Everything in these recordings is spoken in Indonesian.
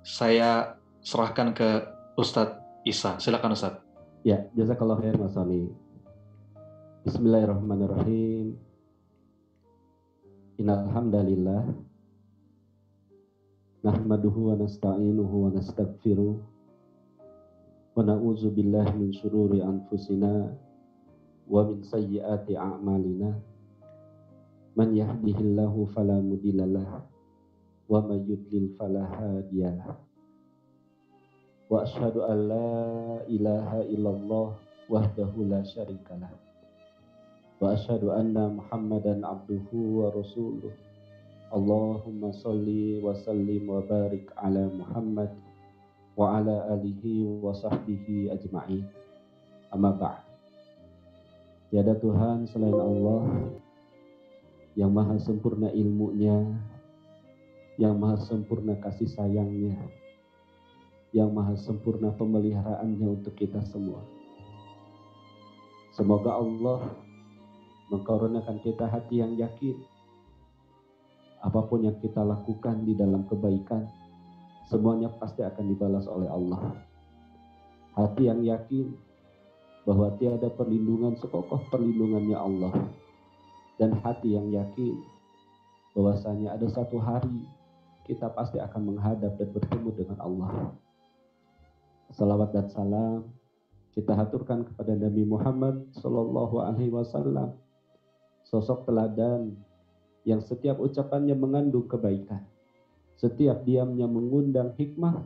saya serahkan ke Ustadz Isa. Silakan Ustadz. Ya, jazakallahu khair Mas Soni. Bismillahirrahmanirrahim. Innal hamdalillah nahmaduhu wa nasta'inuhu wa nastaghfiruh wa na'udzu billahi min syururi anfusina wa min sayyiati a'malina. Man yahdihillahu fala mudhillalah wa may yudlil fala hadiyalah. Wa asyhadu an la ilaha illallah wahdahu la syarikalah. Wa asyhadu anna Muhammadan abduhu wa rasuluh. Allahumma sholli wa sallim wa barik ala Muhammad wa ala alihi wa sahbihi ajma'in. Amma ba'd. Tiada Tuhan selain Allah yang maha sempurna ilmunya, yang maha sempurna kasih sayangnya, yang maha sempurna pemeliharaannya untuk kita semua. Semoga Allah mengkaruniakan kita hati yang yakin. Apapun yang kita lakukan di dalam kebaikan, semuanya pasti akan dibalas oleh Allah. Hati yang yakin bahwa tiada perlindungan sekokoh perlindungannya Allah. Dan hati yang yakin bahwasanya ada satu hari kita pasti akan menghadap dan bertemu dengan Allah. Salawat dan salam kita haturkan kepada Nabi Muhammad Sallallahu Alaihi Wasallam, sosok teladan yang setiap ucapannya mengandung kebaikan, setiap diamnya mengundang hikmah,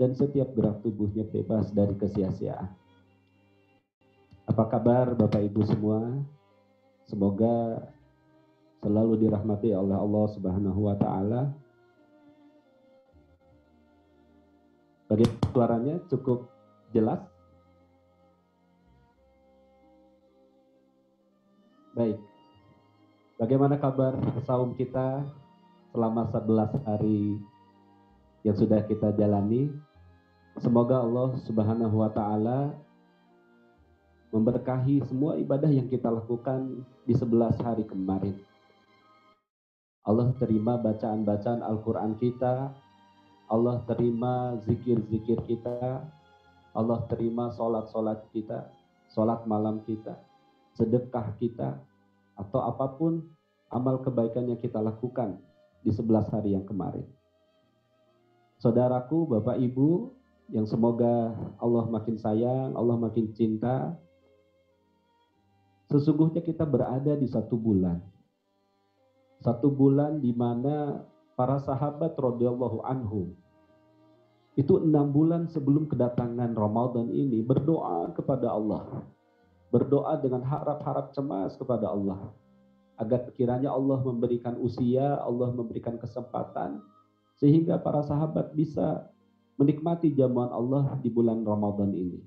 dan setiap gerak tubuhnya bebas dari kesia-siaan. Apa kabar Bapak Ibu semua? Semoga selalu dirahmati oleh Allah Subhanahu wa Ta'ala. Bagaimana suaranya, cukup jelas? Baik. Bagaimana kabar saum kita selama 11 hari yang sudah kita jalani? Semoga Allah Subhanahu wa Ta'ala memberkahi semua ibadah yang kita lakukan di 11 hari kemarin. Allah terima bacaan-bacaan Al-Quran kita, Allah terima zikir-zikir kita, Allah terima sholat-sholat kita, sholat malam kita, sedekah kita, atau apapun amal kebaikan yang kita lakukan di 11 hari yang kemarin. Saudaraku, Bapak Ibu, yang semoga Allah makin sayang, Allah makin cinta, sesungguhnya kita berada di satu bulan. Satu bulan di mana para sahabat radhiyallahu anhum itu 6 bulan sebelum kedatangan Ramadan ini berdoa kepada Allah. Berdoa dengan harap-harap cemas kepada Allah. Agar kiranya Allah memberikan usia, Allah memberikan kesempatan. Sehingga para sahabat bisa menikmati jamuan Allah di bulan Ramadan ini.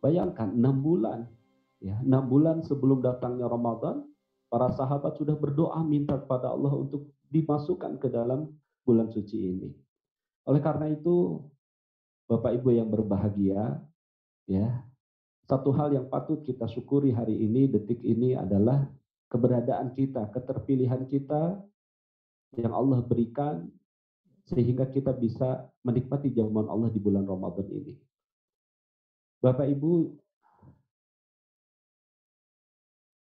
Bayangkan 6 bulan. Ya, 6 bulan sebelum datangnya Ramadan, para sahabat sudah berdoa minta kepada Allah untuk dimasukkan ke dalam bulan suci ini. Oleh karena itu, Bapak Ibu yang berbahagia, ya, satu hal yang patut kita syukuri hari ini, detik ini adalah keberadaan kita, keterpilihan kita yang Allah berikan sehingga kita bisa menikmati jamuan Allah di bulan Ramadan ini. Bapak Ibu,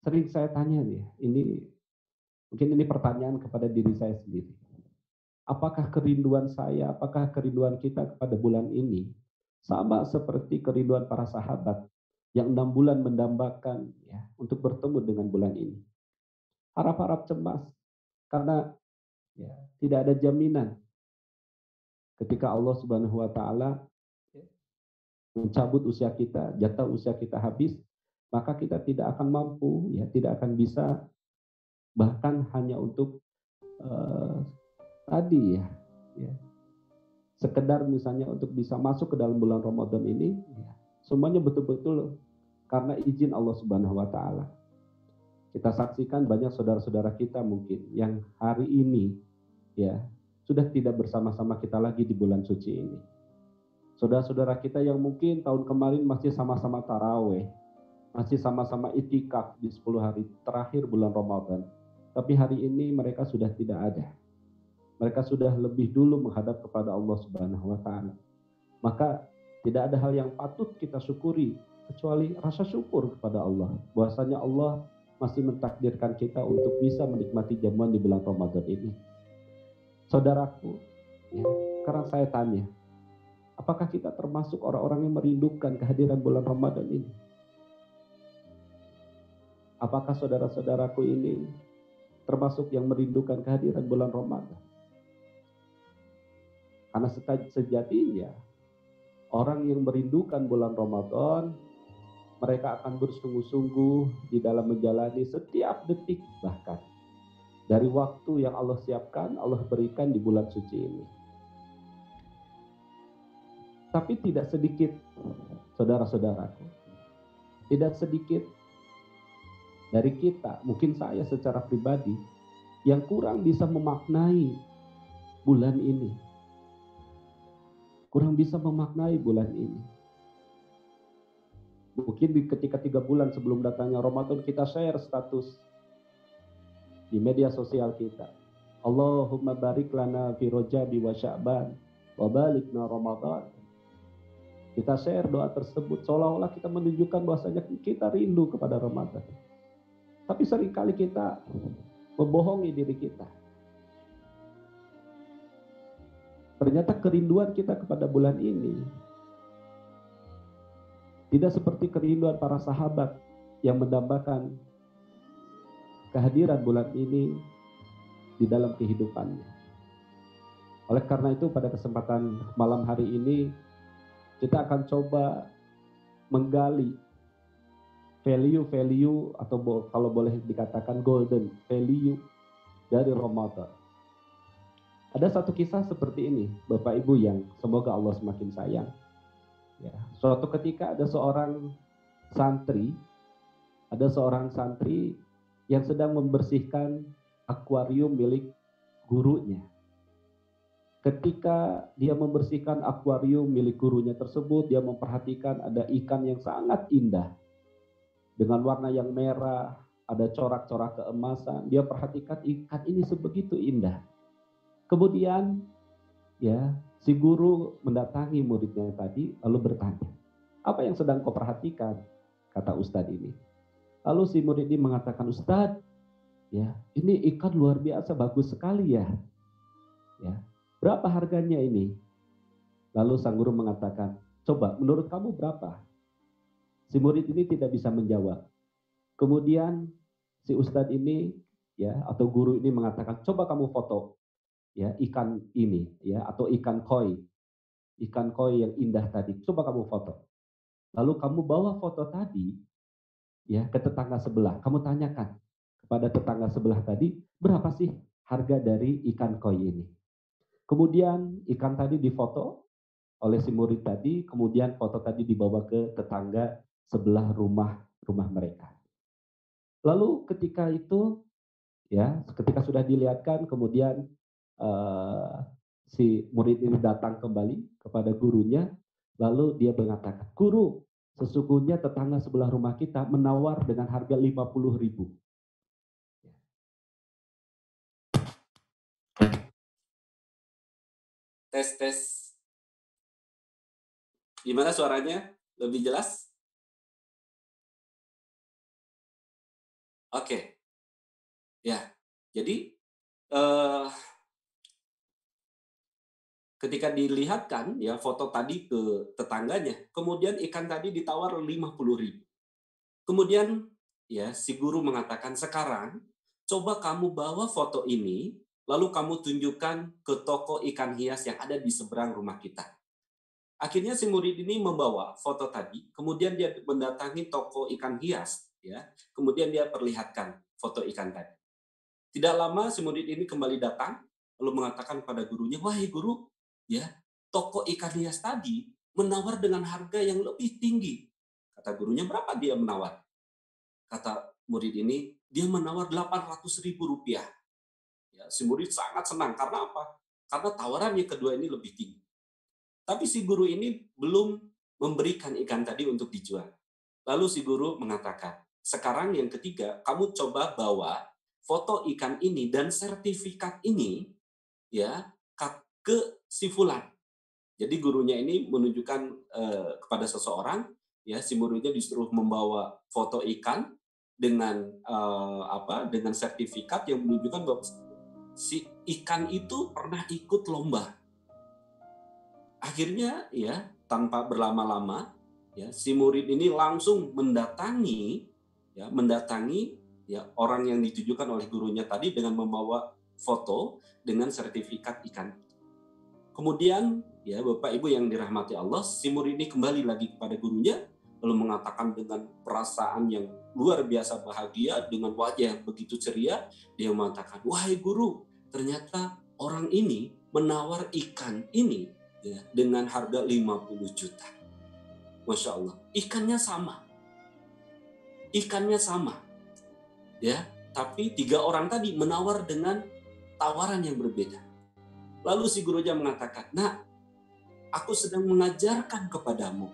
sering saya tanya nih, mungkin ini pertanyaan kepada diri saya sendiri. Apakah kerinduan saya, apakah kerinduan kita kepada bulan ini sama seperti kerinduan para sahabat yang 6 bulan mendambakan ya, untuk bertemu dengan bulan ini? Harap-harap cemas karena ya, tidak ada jaminan ketika Allah Subhanahu wa Ta'ala mencabut usia kita, jatah usia kita habis, maka kita tidak akan mampu, ya, tidak akan bisa, bahkan hanya untuk tadi ya, sekedar misalnya untuk bisa masuk ke dalam bulan Ramadan ini, ya, semuanya betul-betul karena izin Allah Subhanahu wa Ta'ala. Kita saksikan banyak saudara-saudara kita mungkin yang hari ini ya sudah tidak bersama-sama kita lagi di bulan suci ini. Saudara-saudara kita yang mungkin tahun kemarin masih sama-sama taraweh, masih sama-sama itikaf di 10 hari terakhir bulan Ramadan. Tapi hari ini mereka sudah tidak ada. Mereka sudah lebih dulu menghadap kepada Allah Subhanahu wa taala. Maka tidak ada hal yang patut kita syukuri kecuali rasa syukur kepada Allah. Bahwasanya Allah masih mentakdirkan kita untuk bisa menikmati jamuan di bulan Ramadan ini. Saudaraku, ya, sekarang saya tanya, apakah kita termasuk orang-orang yang merindukan kehadiran bulan Ramadan ini? Apakah saudara-saudaraku ini termasuk yang merindukan kehadiran bulan Ramadan? Karena sejatinya orang yang merindukan bulan Ramadan, mereka akan bersungguh-sungguh di dalam menjalani setiap detik, bahkan dari waktu yang Allah siapkan, Allah berikan di bulan suci ini. Tapi tidak sedikit, saudara-saudaraku, tidak sedikit dari kita, mungkin saya secara pribadi, yang kurang bisa memaknai bulan ini. Kurang bisa memaknai bulan ini. Mungkin ketika 3 bulan sebelum datangnya Ramadan, kita share status di media sosial kita. Allahumma barik lana fi Rajabi wa Sya'ban wa balikna Ramadan. Kita share doa tersebut seolah-olah kita menunjukkan bahwasanya kita rindu kepada Ramadan. Tapi seringkali kita membohongi diri kita. Ternyata kerinduan kita kepada bulan ini tidak seperti kerinduan para sahabat yang mendambakan kehadiran bulan ini di dalam kehidupannya. Oleh karena itu pada kesempatan malam hari ini kita akan coba menggali value atau kalau boleh dikatakan golden value dari Ramadan. Ada satu kisah seperti ini, Bapak Ibu yang semoga Allah semakin sayang. Ya, suatu ketika ada seorang santri yang sedang membersihkan akuarium milik gurunya. Ketika dia membersihkan akuarium milik gurunya tersebut, dia memperhatikan ada ikan yang sangat indah. Dengan warna yang merah, ada corak-corak keemasan. Dia perhatikan ikan ini sebegitu indah. Kemudian ya si guru mendatangi muridnya tadi lalu bertanya, apa yang sedang kau perhatikan? Kata Ustadz ini. Lalu si murid ini mengatakan, Ustadz, ya ini ikan luar biasa bagus sekali ya. Ya, berapa harganya ini? Lalu sang guru mengatakan, coba menurut kamu berapa? Si murid ini tidak bisa menjawab. Kemudian si Ustadz ini ya atau guru ini mengatakan, coba kamu foto ya ikan ini ya atau ikan koi yang indah tadi, coba kamu foto. Lalu kamu bawa foto tadi ya ke tetangga sebelah, kamu tanyakan kepada tetangga sebelah tadi berapa sih harga dari ikan koi ini. Kemudian ikan tadi difoto oleh si murid tadi, kemudian foto tadi dibawa ke tetangga sebelah rumah mereka. Lalu ketika itu ya ketika sudah dilihatkan, kemudian si murid ini datang kembali kepada gurunya, lalu dia mengatakan, guru, sesungguhnya tetangga sebelah rumah kita menawar dengan harga 50.000. Tes. Gimana suaranya? Lebih jelas? Oke. Ya, jadi ketika dilihatkan ya foto tadi ke tetangganya, kemudian ikan tadi ditawar 50.000. Kemudian ya si guru mengatakan, sekarang coba kamu bawa foto ini, lalu kamu tunjukkan ke toko ikan hias yang ada di seberang rumah kita. Akhirnya si murid ini membawa foto tadi, kemudian dia mendatangi toko ikan hias, ya. Kemudian dia perlihatkan foto ikan tadi. Tidak lama si murid ini kembali datang, lalu mengatakan pada gurunya, wahai guru, ya toko ikan hias tadi menawar dengan harga yang lebih tinggi. Kata gurunya, berapa dia menawar? Kata murid ini, dia menawar 800.000 rupiah. Ya, si murid sangat senang, karena apa? Karena tawarannya kedua ini lebih tinggi. Tapi si guru ini belum memberikan ikan tadi untuk dijual. Lalu si guru mengatakan, sekarang yang ketiga, kamu coba bawa foto ikan ini dan sertifikat ini ya ke si fulan. Jadi gurunya ini menunjukkan kepada seseorang, ya si muridnya disuruh membawa foto ikan dengan dengan sertifikat yang menunjukkan bahwa si ikan itu pernah ikut lomba. Akhirnya ya tanpa berlama-lama ya si murid ini langsung mendatangi orang yang ditujukan oleh gurunya tadi dengan membawa foto dengan sertifikat ikan. Kemudian ya Bapak Ibu yang dirahmati Allah, si murid ini kembali lagi kepada gurunya lalu mengatakan dengan perasaan yang luar biasa bahagia dengan wajah yang begitu ceria, dia mengatakan, "Wahai guru, ternyata orang ini menawar ikan ini ya, dengan harga 50 juta." Masya Allah, ikannya sama, ya, tapi 3 orang tadi menawar dengan tawaran yang berbeda. Lalu si gurunya mengatakan, "Nak, aku sedang mengajarkan kepadamu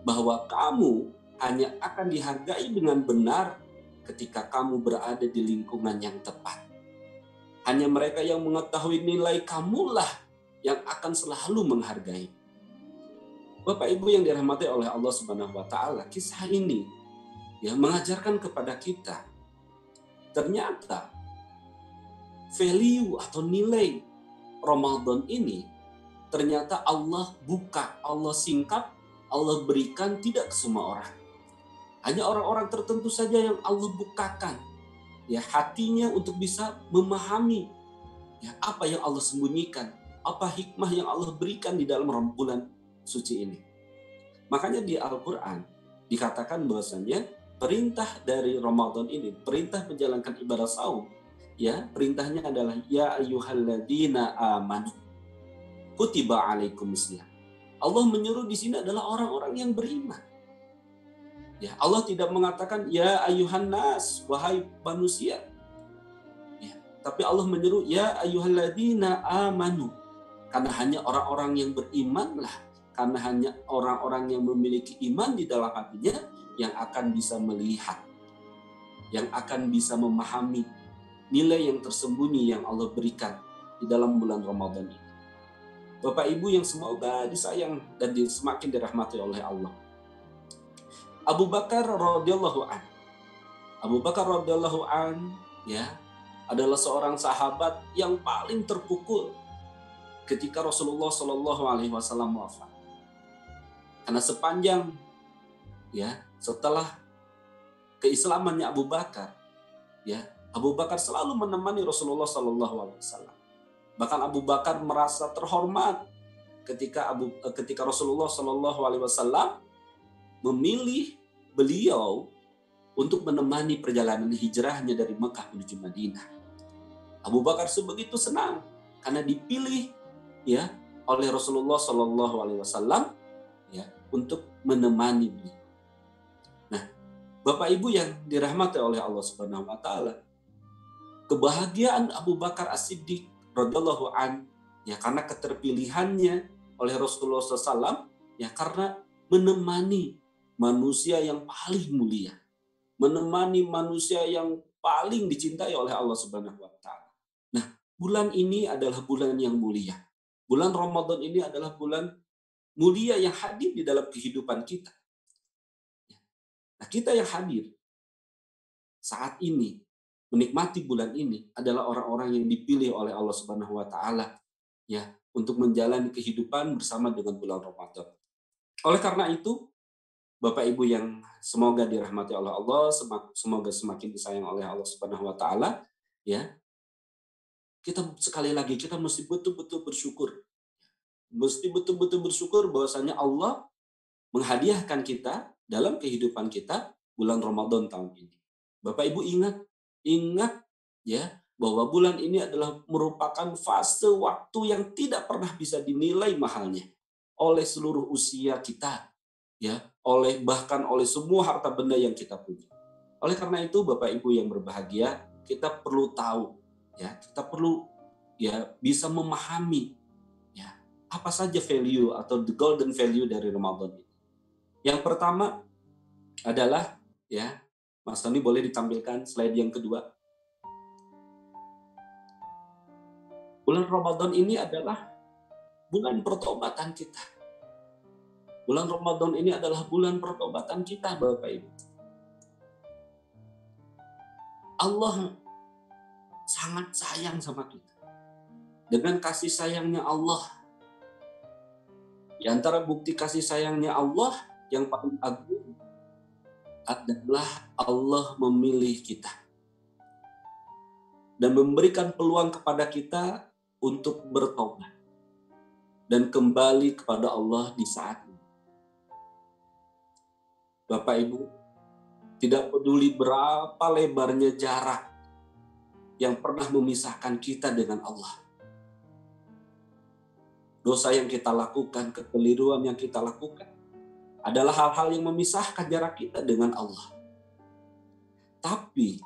bahwa kamu hanya akan dihargai dengan benar ketika kamu berada di lingkungan yang tepat. Hanya mereka yang mengetahui nilai kamulah yang akan selalu menghargai." Bapak Ibu yang dirahmati oleh Allah Subhanahu wa taala, kisah ini ya mengajarkan kepada kita ternyata value atau nilai Ramadan ini ternyata Allah buka, Allah singkap, Allah berikan tidak ke semua orang. Hanya orang-orang tertentu saja yang Allah bukakan ya hatinya untuk bisa memahami ya apa yang Allah sembunyikan, apa hikmah yang Allah berikan di dalam bulan suci ini. Makanya di Al-Qur'an dikatakan bahwasanya perintah dari Ramadan ini, perintah menjalankan ibadah saum, ya, perintahnya adalah ya ayyuhalladzina amanu kutiba alaikumusiyam. Allah menyuruh di sini adalah orang-orang yang beriman. Ya, Allah tidak mengatakan ya ayyuhan nas, wahai manusia. Ya, tapi Allah menyuruh ya ayyuhalladzina amanu. Karena hanya orang-orang yang berimanlah, karena hanya orang-orang yang memiliki iman di dalam hatinya yang akan bisa melihat, yang akan bisa memahami nilai yang tersembunyi yang Allah berikan di dalam bulan Ramadan ini. Bapak Ibu yang semoga disayang dan semakin dirahmati oleh Allah. Abu Bakar radhiyallahu an. Abu Bakar radhiyallahu an ya adalah seorang sahabat yang paling terpukul ketika Rasulullah Shallallahu alaihi wasallam wafat. Karena sepanjang ya setelah keislamannya Abu Bakar, ya Abu Bakar selalu menemani Rasulullah Shallallahu alaihi wasallam. Bahkan Abu Bakar merasa terhormat ketika Rasulullah Shallallahu alaihi wasallam memilih beliau untuk menemani perjalanan hijrahnya dari Mekah menuju Madinah. Abu Bakar sebegitu senang karena dipilih ya oleh Rasulullah Shallallahu alaihi wasallam ya untuk menemani beliau. Nah, Bapak Ibu yang dirahmati oleh Allah Subhanahu wa taala, kebahagiaan Abu Bakar As-Siddiq radhiyallahu an ya karena keterpilihannya oleh Rasulullah SAW ya karena menemani manusia yang paling mulia, menemani manusia yang paling dicintai oleh Allah Subhanahu wa taala. Nah, bulan ini adalah bulan yang mulia. Bulan Ramadan ini adalah bulan mulia yang hadir di dalam kehidupan kita. Nah, kita yang hadir saat ini menikmati bulan ini adalah orang-orang yang dipilih oleh Allah Subhanahu wa taala ya untuk menjalani kehidupan bersama dengan bulan Ramadan. Oleh karena itu, Bapak Ibu yang semoga dirahmati oleh Allah, semoga semakin disayang oleh Allah Subhanahu wa taala, ya. Kita sekali lagi kita mesti betul-betul bersyukur. Mesti betul-betul bersyukur bahwasanya Allah menghadiahkan kita dalam kehidupan kita bulan Ramadan tahun ini. Bapak Ibu ingat ya bahwa bulan ini adalah merupakan fase waktu yang tidak pernah bisa dinilai mahalnya oleh seluruh usia kita, ya, bahkan oleh semua harta benda yang kita punya. Oleh karena itu Bapak Ibu yang berbahagia, kita perlu tahu, ya, kita perlu ya bisa memahami ya apa saja value atau the golden value dari Ramadan ini. Yang pertama adalah ya, Mas Tony boleh ditampilkan slide yang kedua. Bulan Ramadan ini adalah bulan pertobatan kita. Bulan Ramadan ini adalah bulan pertobatan kita, Bapak Ibu. Allah sangat sayang sama kita. Dengan kasih sayangnya Allah, di antara bukti kasih sayangnya Allah yang paling agung adalah Allah memilih kita dan memberikan peluang kepada kita untuk bertobat dan kembali kepada Allah di saat ini. Bapak Ibu, tidak peduli berapa lebarnya jarak yang pernah memisahkan kita dengan Allah. Dosa yang kita lakukan, kekeliruan yang kita lakukan adalah hal-hal yang memisahkan jarak kita dengan Allah. Tapi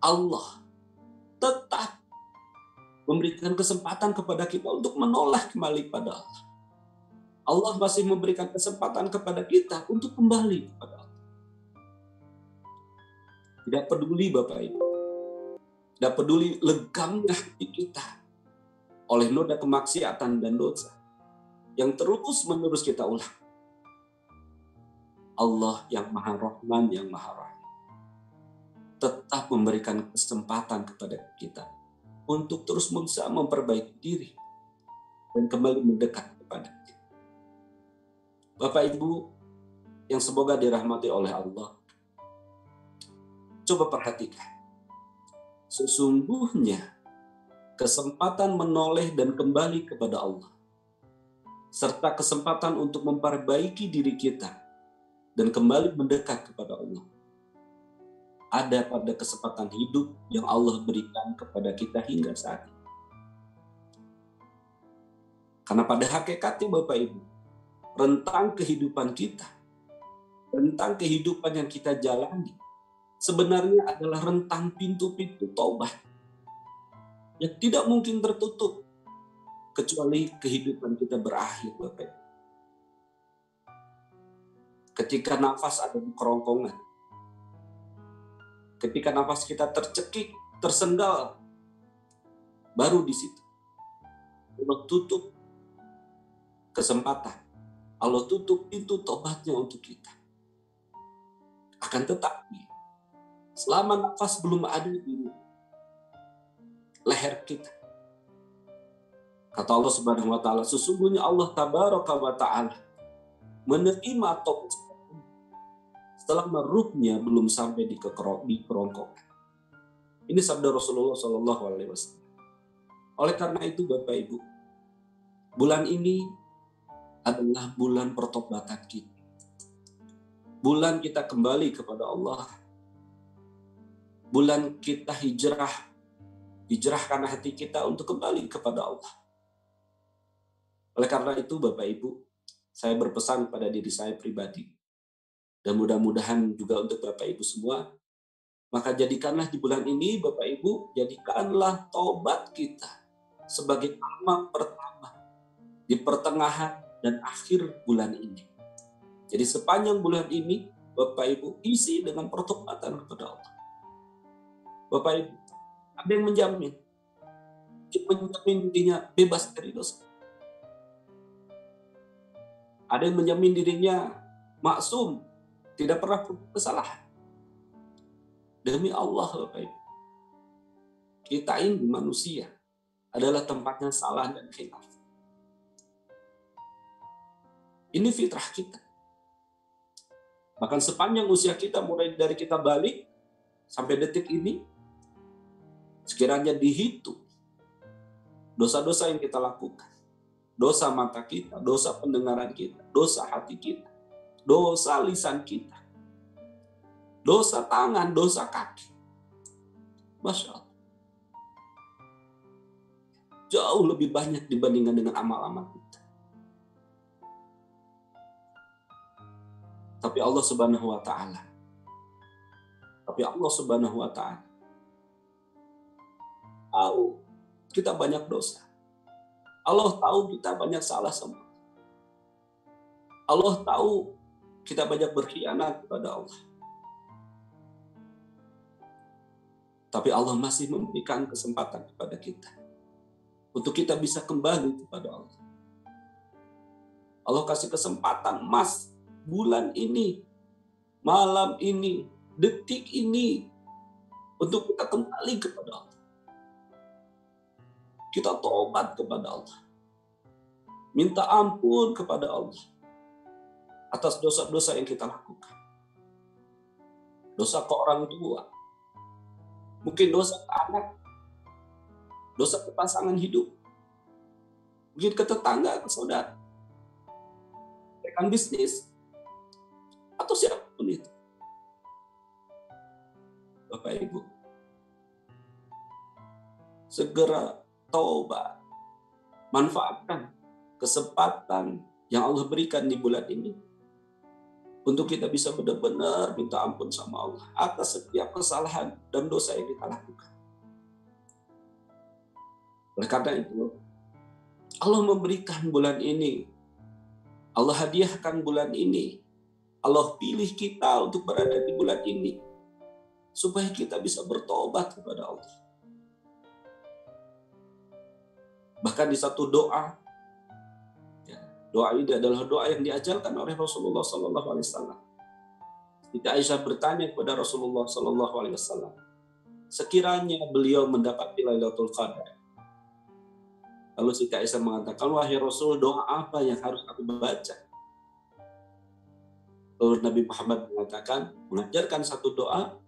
Allah tetap memberikan kesempatan kepada kita untuk menoleh kembali pada Allah. Allah masih memberikan kesempatan kepada kita untuk kembali kepada Allah. Tidak peduli Bapak Ibu, tidak peduli legamnya hati kita oleh noda kemaksiatan dan dosa yang terus-menerus kita ulang. Allah yang Maha Rahman, yang Maha Rahim tetap memberikan kesempatan kepada kita untuk terus berusaha memperbaiki diri dan kembali mendekat kepada-Nya. Bapak Ibu yang semoga dirahmati oleh Allah, coba perhatikan. Sesungguhnya kesempatan menoleh dan kembali kepada Allah, serta kesempatan untuk memperbaiki diri kita dan kembali mendekat kepada Allah, ada pada kesempatan hidup yang Allah berikan kepada kita hingga saat ini. Karena pada hakikatnya Bapak Ibu, rentang kehidupan kita, rentang kehidupan yang kita jalani, sebenarnya adalah rentang pintu-pintu taubat yang tidak mungkin tertutup kecuali kehidupan kita berakhir, Bapak Ibu. Ketika nafas ada di kerongkongan, ketika nafas kita tercekik, tersenggal, baru di situ Allah tutup kesempatan, Allah tutup pintu tobatnya untuk kita. Akan tetapi, selama nafas belum ada di leher kita, kata Allah Subhanahu wa taala, sesungguhnya Allah tabaraka wa taala menerima tobat setelah ruhnya belum sampai di kerongkongan. Ini sabda Rasulullah SAW. Oleh karena itu Bapak Ibu, bulan ini adalah bulan pertobatan kita. Bulan kita kembali kepada Allah. Bulan kita hijrahkan hati kita untuk kembali kepada Allah. Oleh karena itu Bapak Ibu, saya berpesan pada diri saya pribadi, dan mudah-mudahan juga untuk Bapak Ibu semua, maka jadikanlah di bulan ini Bapak Ibu, jadikanlah tobat kita sebagai amal pertama di pertengahan dan akhir bulan ini. Jadi sepanjang bulan ini Bapak Ibu isi dengan pertobatan kepada Allah. Bapak Ibu, ada yang menjamin dirinya bebas dari dosa. Ada yang menjamin dirinya maksum, tidak pernah kesalahan. Demi Allah Bapak Ibu, kita ini manusia adalah tempatnya salah dan khilaf. Ini fitrah kita. Bahkan sepanjang usia kita, mulai dari kita balik sampai detik ini, sekiranya dihitung dosa-dosa yang kita lakukan, dosa mata kita, dosa pendengaran kita, dosa hati kita, dosa lisan kita, dosa tangan, dosa kaki, Masya Allah, jauh lebih banyak dibandingkan dengan amal-amal kita. Tapi Allah Subhanahu wa Ta'ala tahu kita banyak dosa. Allah tahu kita banyak salah sama. Allah tahu kita banyak berkhianat kepada Allah. Tapi Allah masih memberikan kesempatan kepada kita untuk kita bisa kembali kepada Allah. Allah kasih kesempatan emas bulan ini, malam ini, detik ini untuk kita kembali kepada Allah. Kita tobat kepada Allah. Minta ampun kepada Allah atas dosa-dosa yang kita lakukan. Dosa ke orang tua, mungkin dosa ke anak, dosa ke pasangan hidup, mungkin ke tetangga, ke saudara, rekan bisnis, atau siapapun itu. Bapak Ibu, segera taubat, manfaatkan kesempatan yang Allah berikan di bulan ini untuk kita bisa benar-benar minta ampun sama Allah atas setiap kesalahan dan dosa yang kita lakukan. Oleh karena itu, Allah memberikan bulan ini, Allah hadiahkan bulan ini, Allah pilih kita untuk berada di bulan ini, supaya kita bisa bertobat kepada Allah. Bahkan di satu doa, doa ini adalah doa yang diajarkan oleh Rasulullah SAW. Ketika Aisyah bertanya kepada Rasulullah SAW, sekiranya beliau mendapati Lailatul Qadar, lalu Siti Aisyah mengatakan, wahai Rasul, doa apa yang harus aku baca? Lalu Nabi Muhammad mengajarkan satu doa,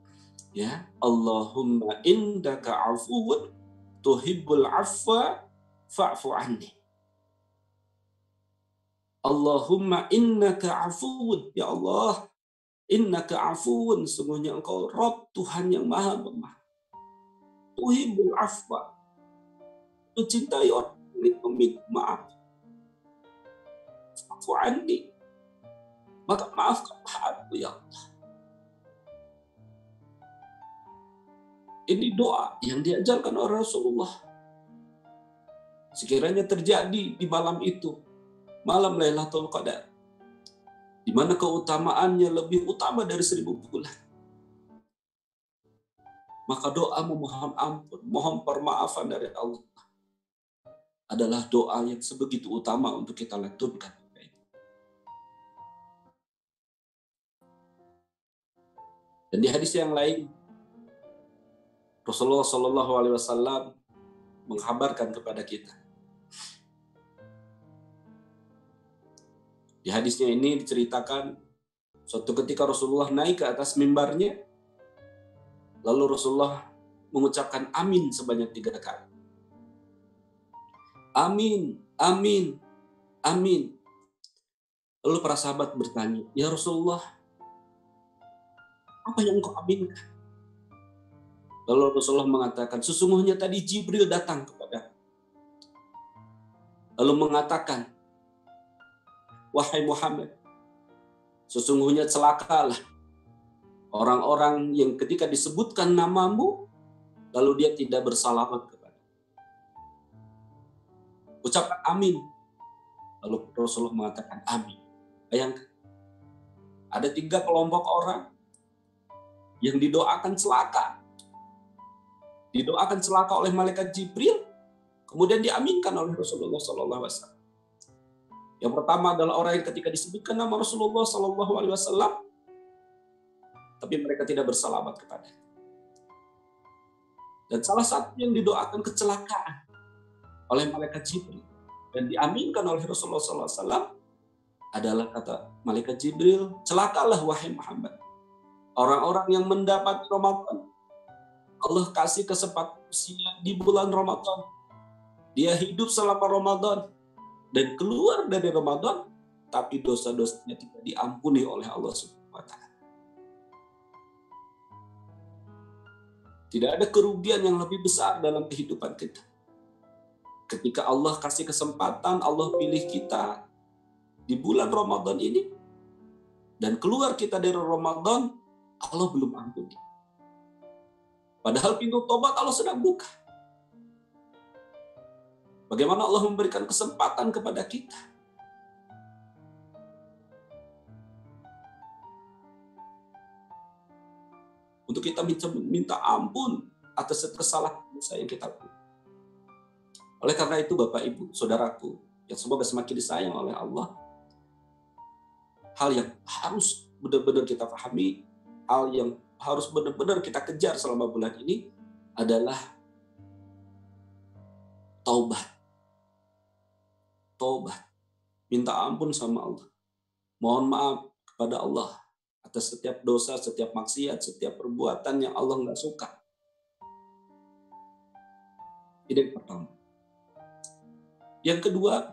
ya, Allahumma indaka afuwun tuhibbul afwa fa'fu anni. Allahumma innaka afuwun, ya Allah, innaka afuwun, sungguhnya engkau Rabb, Tuhan yang maha pemaaf. Tuhibbul afwa, mencintai orang yang meminta maaf. Fa'fu anni, maka maafkanlah aku, ya Allah. Ini doa yang diajarkan oleh Rasulullah. Sekiranya terjadi di malam itu, malam Lailatul Qadar, di mana keutamaannya lebih utama dari 1000 bulan, maka doa memohon ampun, mohon permaafan dari Allah adalah doa yang sebegitu utama untuk kita lantunkan. Dan di hadis yang lain, Rasulullah SAW menghabarkan kepada kita. Di hadisnya ini diceritakan suatu ketika Rasulullah naik ke atas mimbarnya, lalu Rasulullah mengucapkan amin sebanyak 3 kali. Amin, amin, amin. Lalu para sahabat bertanya, ya Rasulullah, apa yang engkau aminkan? Lalu Rasulullah mengatakan, sesungguhnya tadi Jibril datang kepada, lalu mengatakan, wahai Muhammad, sesungguhnya celakalah orang-orang yang ketika disebutkan namamu, lalu dia tidak bersalawat kepada. Ucapkan amin. Lalu Rasulullah mengatakan amin. Bayangkan, ada 3 kelompok orang yang didoakan celaka. Didoakan celaka oleh malaikat Jibril, kemudian diaminkan oleh Rasulullah SAW. Yang pertama adalah orang yang ketika disebutkan nama Rasulullah SAW, tapi mereka tidak bersalawat kepada. Dan salah satu yang didoakan kecelakaan oleh malaikat Jibril dan diaminkan oleh Rasulullah SAW adalah kata malaikat Jibril, celakalah wahai Muhammad, orang-orang yang mendapat Ramadan. Allah kasih kesempatan di bulan Ramadan. Dia hidup selama Ramadan dan keluar dari Ramadan, tapi dosa-dosanya tidak diampuni oleh Allah Subhanahu wa taala. Tidak ada kerugian yang lebih besar dalam kehidupan kita. Ketika Allah kasih kesempatan, Allah pilih kita di bulan Ramadan ini, dan keluar kita dari Ramadan, Allah belum ampuni. Padahal pintu tobat Allah sedang buka. Bagaimana Allah memberikan kesempatan kepada kita? Untuk kita minta ampun atas kesalahan dosa yang kita lakukan. Oleh karena itu Bapak Ibu, saudaraku, yang semoga semakin disayang oleh Allah, hal yang harus benar-benar kita pahami, hal yang harus benar-benar kita kejar selama bulan ini adalah taubat. Taubat. Minta ampun sama Allah. Mohon maaf kepada Allah atas setiap dosa, setiap maksiat, setiap perbuatan yang Allah nggak suka. Ini yang pertama. Yang kedua,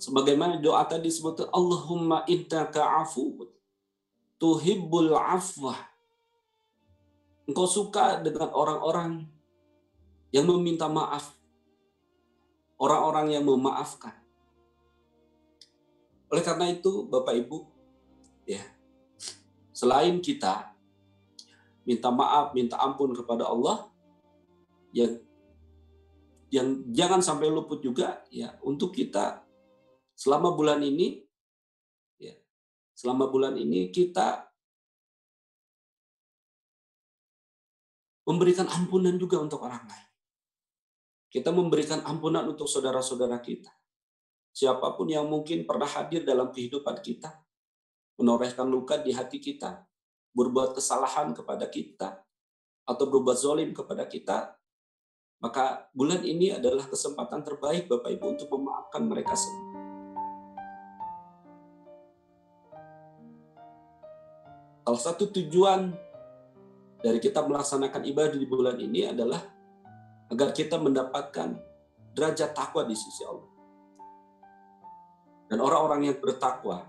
sebagaimana doa tadi disebut, Allahumma innaka afuwwun tuhibbul afwa. Engkau suka dengan orang-orang yang meminta maaf, orang-orang yang memaafkan. Oleh karena itu, Bapak Ibu, ya, selain kita minta maaf, minta ampun kepada Allah, yang jangan sampai luput juga ya untuk kita selama bulan ini, ya, selama bulan ini kita memberikan ampunan juga untuk orang lain. Kita memberikan ampunan untuk saudara-saudara kita. Siapapun yang mungkin pernah hadir dalam kehidupan kita, menorehkan luka di hati kita, berbuat kesalahan kepada kita, atau berbuat zalim kepada kita, maka bulan ini adalah kesempatan terbaik Bapak Ibu untuk memaafkan mereka semua. Salah satu tujuan dari kita melaksanakan ibadah di bulan ini adalah agar kita mendapatkan derajat takwa di sisi Allah. Dan orang-orang yang bertakwa,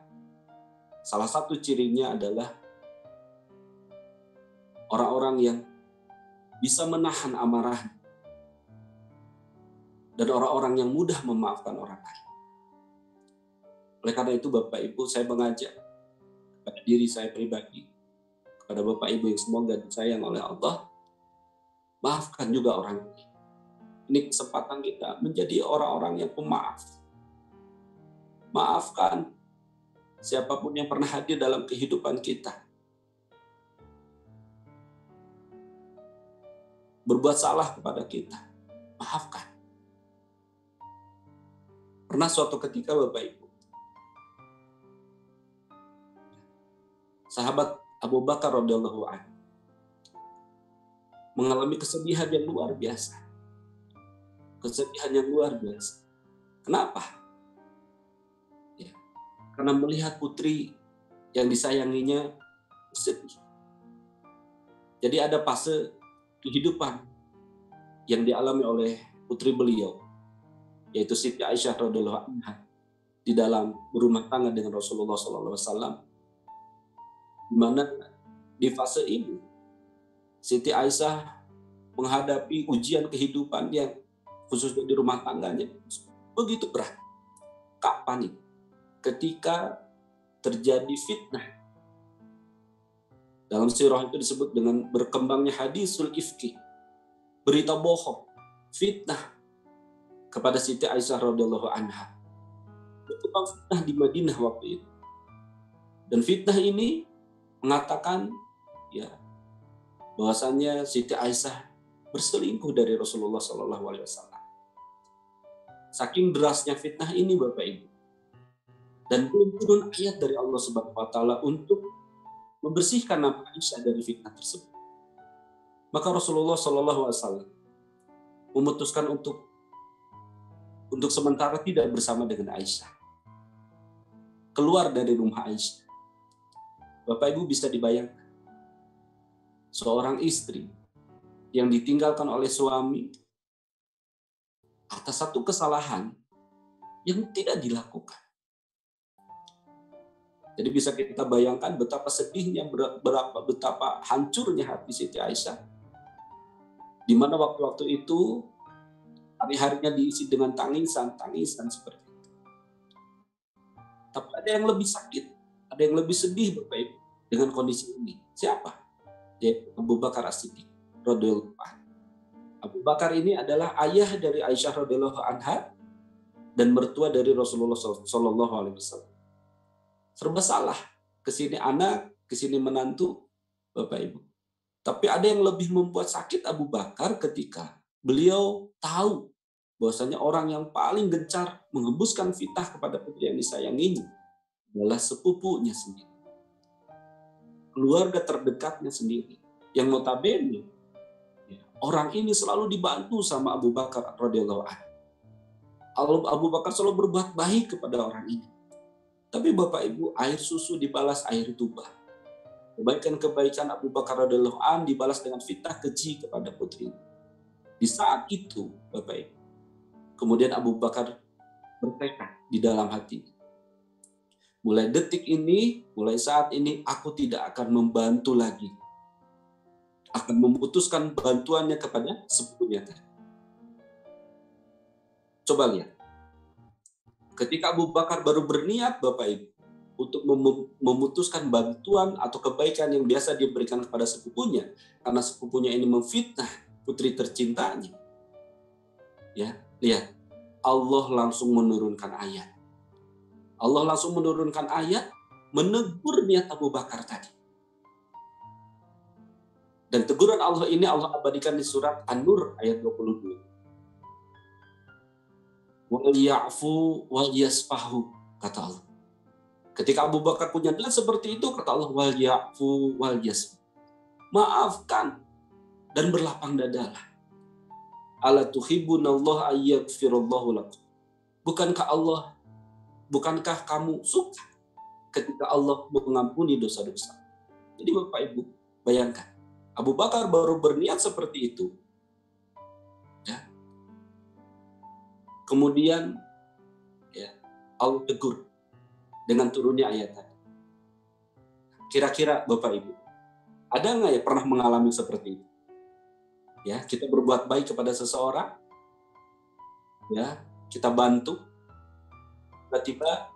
salah satu cirinya adalah orang-orang yang bisa menahan amarah dan orang-orang yang mudah memaafkan orang lain. Oleh karena itu Bapak Ibu, saya mengajak kepada diri saya pribadi, kepada Bapak Ibu yang semoga disayang oleh Allah, maafkan juga orang lain. Ini kesempatan kita menjadi orang-orang yang pemaaf. Maafkan siapapun yang pernah hadir dalam kehidupan kita. Berbuat salah kepada kita. Maafkan. Pernah suatu ketika Bapak Ibu, sahabat Abu Bakar radhiyallahu anhu mengalami kesedihan yang luar biasa. Kesedihan yang luar biasa. Kenapa? Ya, karena melihat putri yang disayanginya sedih. Jadi ada fase kehidupan yang dialami oleh putri beliau, yaitu Siti Aisyah radhiyallahu anha, di dalam berumah tangga dengan Rasulullah SAW, di mana di fase ini Siti Aisyah menghadapi ujian kehidupan yang khususnya di rumah tangganya begitu berat. Kapan itu? Ketika terjadi fitnah. Dalam sirah itu disebut dengan berkembangnya hadisul ifki, berita bohong, fitnah kepada Siti Aisyah radhiyallahu anha. Berkembang fitnah di Madinah waktu itu. Dan fitnah ini mengatakan ya bahwasannya Siti Aisyah berselingkuh dari Rasulullah SAW. Saking derasnya fitnah ini Bapak Ibu. Dan belum turun ayat dari Allah Subhanahu wa taala untuk membersihkan nama Aisyah dari fitnah tersebut. Maka Rasulullah SAW memutuskan untuk sementara tidak bersama dengan Aisyah. Keluar dari rumah Aisyah. Bapak Ibu bisa dibayangkan. Seorang istri yang ditinggalkan oleh suami atas satu kesalahan yang tidak dilakukan. Jadi bisa kita bayangkan betapa sedihnya, betapa hancurnya hati Siti Aisyah. Di mana waktu-waktu itu hari-harinya diisi dengan tangisan seperti itu. Tapi ada yang lebih sakit, ada yang lebih sedih Bapak Ibu dengan kondisi ini. Siapa? Yaitu Abu Bakar As-Siddiq radhiyallahu anhu. Abu Bakar ini adalah ayah dari Aisyah radhiyallahu anha dan mertua dari Rasulullah sallallahu alaihi wasallam. Serba salah. Kesini anak, kesini menantu, Bapak Ibu. Tapi ada yang lebih membuat sakit Abu Bakar ketika beliau tahu bahwasanya orang yang paling gencar menghembuskan fitnah kepada putri yang disayanginya adalah sepupunya sendiri, keluarga terdekatnya sendiri, yang notabene orang ini selalu dibantu sama Abu Bakar radhiyallahu anhu. Abu Bakar selalu berbuat baik kepada orang ini. Tapi Bapak Ibu, air susu dibalas air tuba. Kebaikan-kebaikan Abu Bakar radhiyallahu anhu dibalas dengan fitnah keji kepada putri. Di saat itu, Bapak Ibu, kemudian Abu Bakar bertekad di dalam hati. Mulai detik ini, mulai saat ini, aku tidak akan membantu lagi. Akan memutuskan bantuannya kepada sepupunya tadi. Coba lihat. Ketika Abu Bakar baru berniat, Bapak Ibu, untuk memutuskan bantuan atau kebaikan yang biasa diberikan kepada sepupunya, karena sepupunya ini memfitnah putri tercintanya. Ya, lihat. Allah langsung menurunkan ayat. Allah langsung menurunkan ayat menegur niat Abu Bakar tadi. Dan teguran Allah ini Allah abadikan di surat An-Nur ayat 22. Wal ya'fu wal yasfahu, kata Allah. Ketika Abu Bakar punya niat seperti itu, kata Allah, wal ya'fu wal yasfahu. Maafkan dan berlapang dadalah. Ala tuhibbunallaha ayyaghfirallahu lakum. Bukankah kamu suka ketika Allah mengampuni dosa-dosa? Jadi Bapak Ibu, bayangkan. Abu Bakar baru berniat seperti itu. Ya. Kemudian Allah tegur dengan turunnya ayat tadi. Kira-kira Bapak Ibu, ada nggak ya pernah mengalami seperti itu? Ya, kita berbuat baik kepada seseorang, ya, kita bantu, tiba-tiba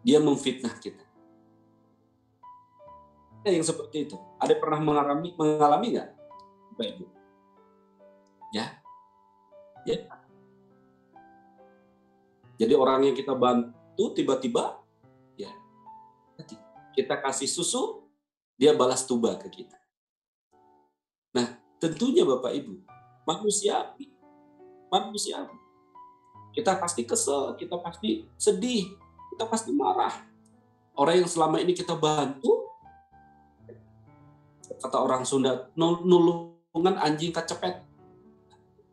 dia memfitnah kita. Yang seperti itu, ada pernah mengalami nggak, Bapak Ibu? Ya. Jadi orang yang kita bantu tiba-tiba, ya, kita kasih susu, dia balas tuba ke kita. Nah, tentunya Bapak Ibu, manusiawi. Kita pasti kesel, kita pasti sedih, kita pasti marah. Orang yang selama ini kita bantu, kata orang Sunda, nulungan anjing kecepet.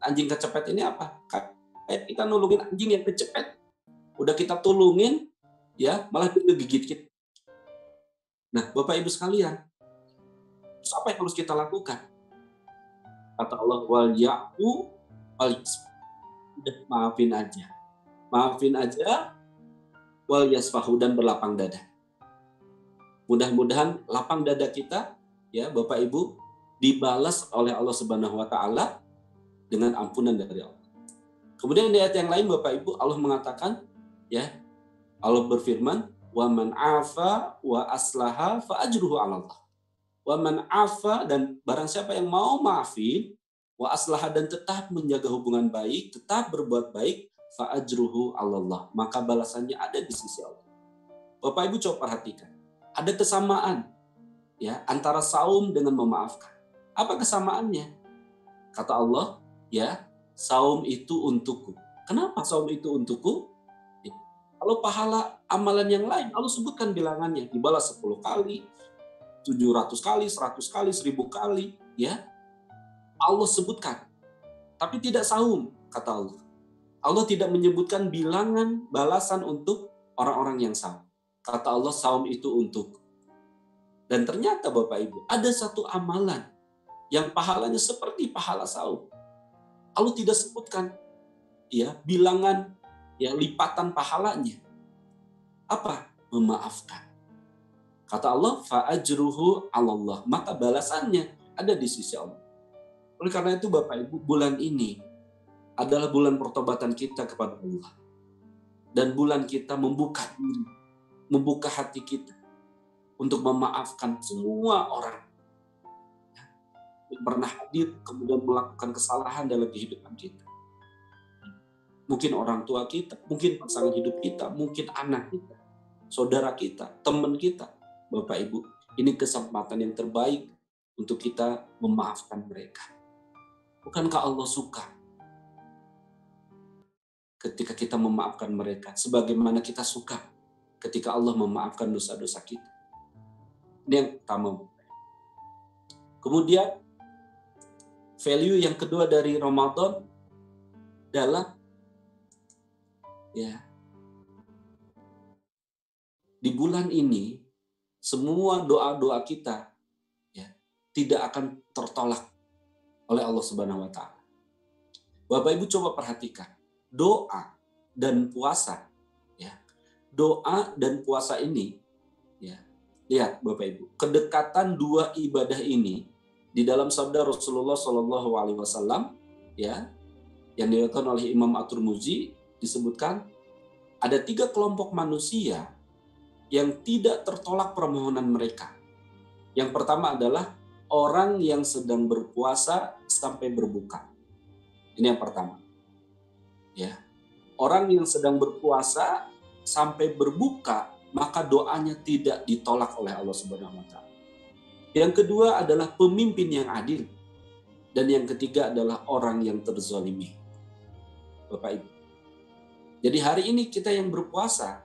Anjing kecepet ini apa? Kayak kita nulungin anjing yang kecepet. Udah kita tulungin, ya malah dia gigit kita. Nah, Bapak Ibu sekalian, terus apa yang harus kita lakukan? Kata Allah, wal ya'fu wal yasfahu. Udah, maafin aja, wal yasfahu, dan berlapang dada. Mudah-mudahan lapang dada kita, ya Bapak Ibu, dibalas oleh Allah Subhanahu wa taala dengan ampunan dari Allah. Kemudian di ayat yang lain Bapak Ibu, Allah mengatakan, ya, Allah berfirman, wa man afa wa aslaha fa ajruhu 'ala Allah. Wa man afa, dan barang siapa yang mau maafin, wa aslaha, dan tetap menjaga hubungan baik, tetap berbuat baik, fa ajruhu 'ala Allah, maka balasannya ada di sisi Allah. Bapak Ibu coba perhatikan, ada kesamaan, ya, antara saum dengan memaafkan. Apa kesamaannya? Kata Allah, ya, saum itu untukku. Kenapa saum itu untukku? Ya, kalau pahala amalan yang lain, Allah sebutkan bilangannya, dibalas 10 kali, 700 kali, 100 kali, 1000 kali, ya. Allah sebutkan. Tapi tidak saum, kata Allah. Allah tidak menyebutkan bilangan balasan untuk orang-orang yang saum. Kata Allah, saum itu untukku. Dan ternyata Bapak Ibu, ada satu amalan yang pahalanya seperti pahala saum. Allah tidak sebutkan, ya, bilangan, ya, lipatan pahalanya. Apa? Memaafkan. Kata Allah, fa ajruhu 'ala Allah, maka balasannya ada di sisi Allah. Oleh karena itu Bapak Ibu, bulan ini adalah bulan pertobatan kita kepada Allah. Dan bulan kita membuka diri, membuka hati kita untuk memaafkan semua orang yang pernah hadir kemudian melakukan kesalahan dalam kehidupan kita. Mungkin orang tua kita, mungkin pasangan hidup kita, mungkin anak kita, saudara kita, teman kita. Bapak Ibu, ini kesempatan yang terbaik untuk kita memaafkan mereka. Bukankah Allah suka ketika kita memaafkan mereka, sebagaimana kita suka ketika Allah memaafkan dosa-dosa kita. Ini yang pertama. Kemudian value yang kedua dari Ramadan adalah di bulan ini semua doa-doa kita tidak akan tertolak oleh Allah Subhanahu wa taala. Bapak Ibu coba perhatikan, doa dan puasa doa dan puasa ini lihat Bapak Ibu, kedekatan dua ibadah ini di dalam sabda Rasulullah Shallallahu alaihi wasallam yang diriwayatkan oleh Imam At-Tirmidzi disebutkan ada 3 kelompok manusia yang tidak tertolak permohonan mereka. Yang pertama adalah orang yang sedang berpuasa sampai berbuka. Ini yang pertama. Orang yang sedang berpuasa sampai berbuka, maka doanya tidak ditolak oleh Allah Subhanahu wa taala. Yang kedua adalah pemimpin yang adil. Dan yang ketiga adalah orang yang terzalimi. Bapak Ibu. Jadi hari ini kita yang berpuasa,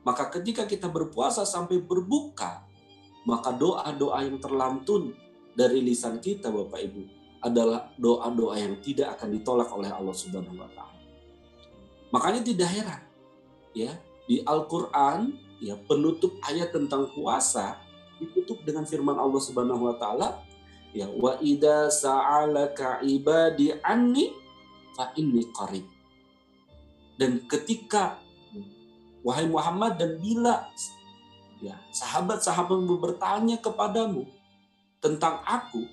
maka ketika kita berpuasa sampai berbuka, maka doa-doa yang terlantun dari lisan kita Bapak Ibu adalah doa-doa yang tidak akan ditolak oleh Allah Subhanahu wa taala. Makanya tidak heran di Al-Qur'an penutup ayat tentang puasa ditutup dengan firman Allah Subhanahu wa taala wa idza sa'alaka ibadi anni fa inni qarib. Dan ketika wahai Muhammad, dan bila sahabat-sahabatmu bertanya kepadamu tentang aku,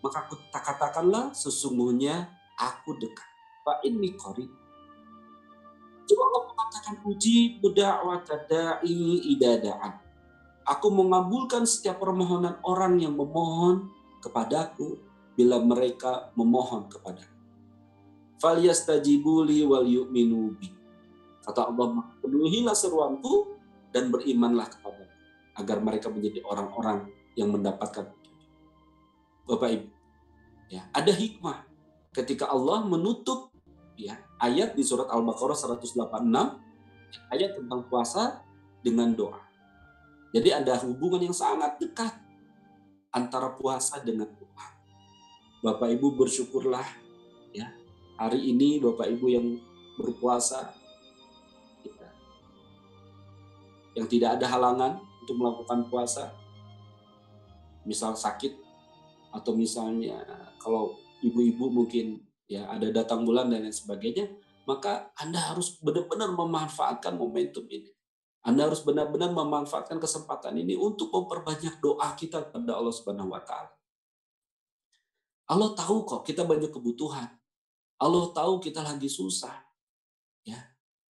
maka katakanlah sesungguhnya aku dekat. Fa inni qarib. Coba Allah mengatakan puji da'wata da'i idada'an. Aku mengabulkan setiap permohonan orang yang memohon kepadaku bila mereka memohon kepadaku. Falyastajibu li wal yu'minu bi. Kata Allah, penuhilah seruanku dan berimanlah kepadaku agar mereka menjadi orang-orang yang mendapatkan petunjuk. Bapak Ibu, ada hikmah ketika Allah menutup ayat di surat Al-Baqarah 186 ayat tentang puasa dengan doa. Jadi ada hubungan yang sangat dekat antara puasa dengan doa. Bapak Ibu bersyukurlah hari ini Bapak Ibu yang berpuasa, yang tidak ada halangan untuk melakukan puasa, misal sakit atau misalnya kalau ibu-ibu mungkin ada datang bulan dan lain sebagainya, maka Anda harus benar-benar memanfaatkan momentum ini. Anda harus benar-benar memanfaatkan kesempatan ini untuk memperbanyak doa kita kepada Allah Subhanahu wa taala. Allah tahu kok kita banyak kebutuhan. Allah tahu kita lagi susah.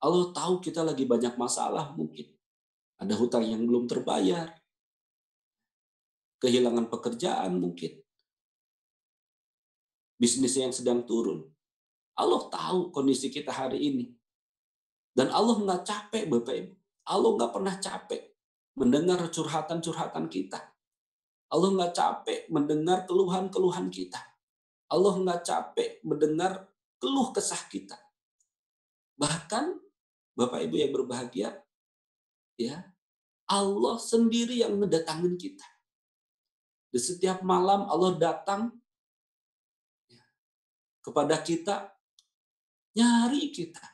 Allah tahu kita lagi banyak masalah mungkin. Ada hutang yang belum terbayar. Kehilangan pekerjaan mungkin. Bisnis yang sedang turun. Allah tahu kondisi kita hari ini. Dan Allah nggak capek Bapak Ibu. Allah nggak pernah capek mendengar curhatan-curhatan kita. Allah nggak capek mendengar keluhan-keluhan kita. Allah nggak capek mendengar keluh kesah kita. Bahkan Bapak Ibu yang berbahagia, Allah sendiri yang mendatangin kita. Di setiap malam Allah datang kepada kita, nyari kita.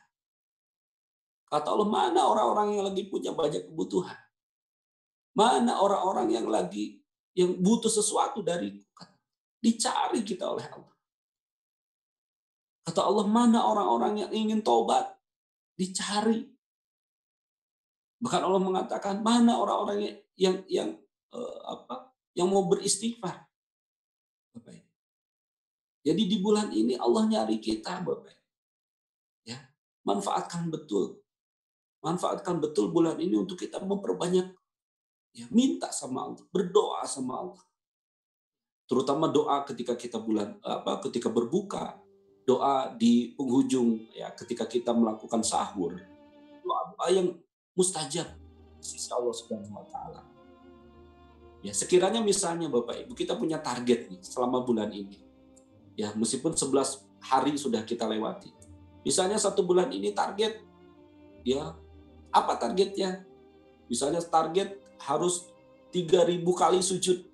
Kata Allah, mana orang-orang yang lagi punya banyak kebutuhan? Mana orang-orang yang butuh sesuatu dariku? Dicari kita oleh Allah. Kata Allah, mana orang-orang yang ingin taubat? Dicari. Bahkan Allah mengatakan, mana orang-orang yang mau beristighfar? Bapak. Jadi di bulan ini Allah nyari kita, Bapak. Manfaatkan betul. Manfaatkan betul bulan ini untuk kita memperbanyak minta sama Allah, berdoa sama Allah. Terutama doa ketika kita ketika berbuka, doa di penghujung ketika kita melakukan sahur. Doa-doa yang mustajab sisi Allah Subhanahu wa taala. Sekiranya misalnya Bapak Ibu kita punya target nih selama bulan ini. Meskipun 11 hari sudah kita lewati. Misalnya 1 bulan ini target, ya apa targetnya? Misalnya target harus 3.000 kali sujud.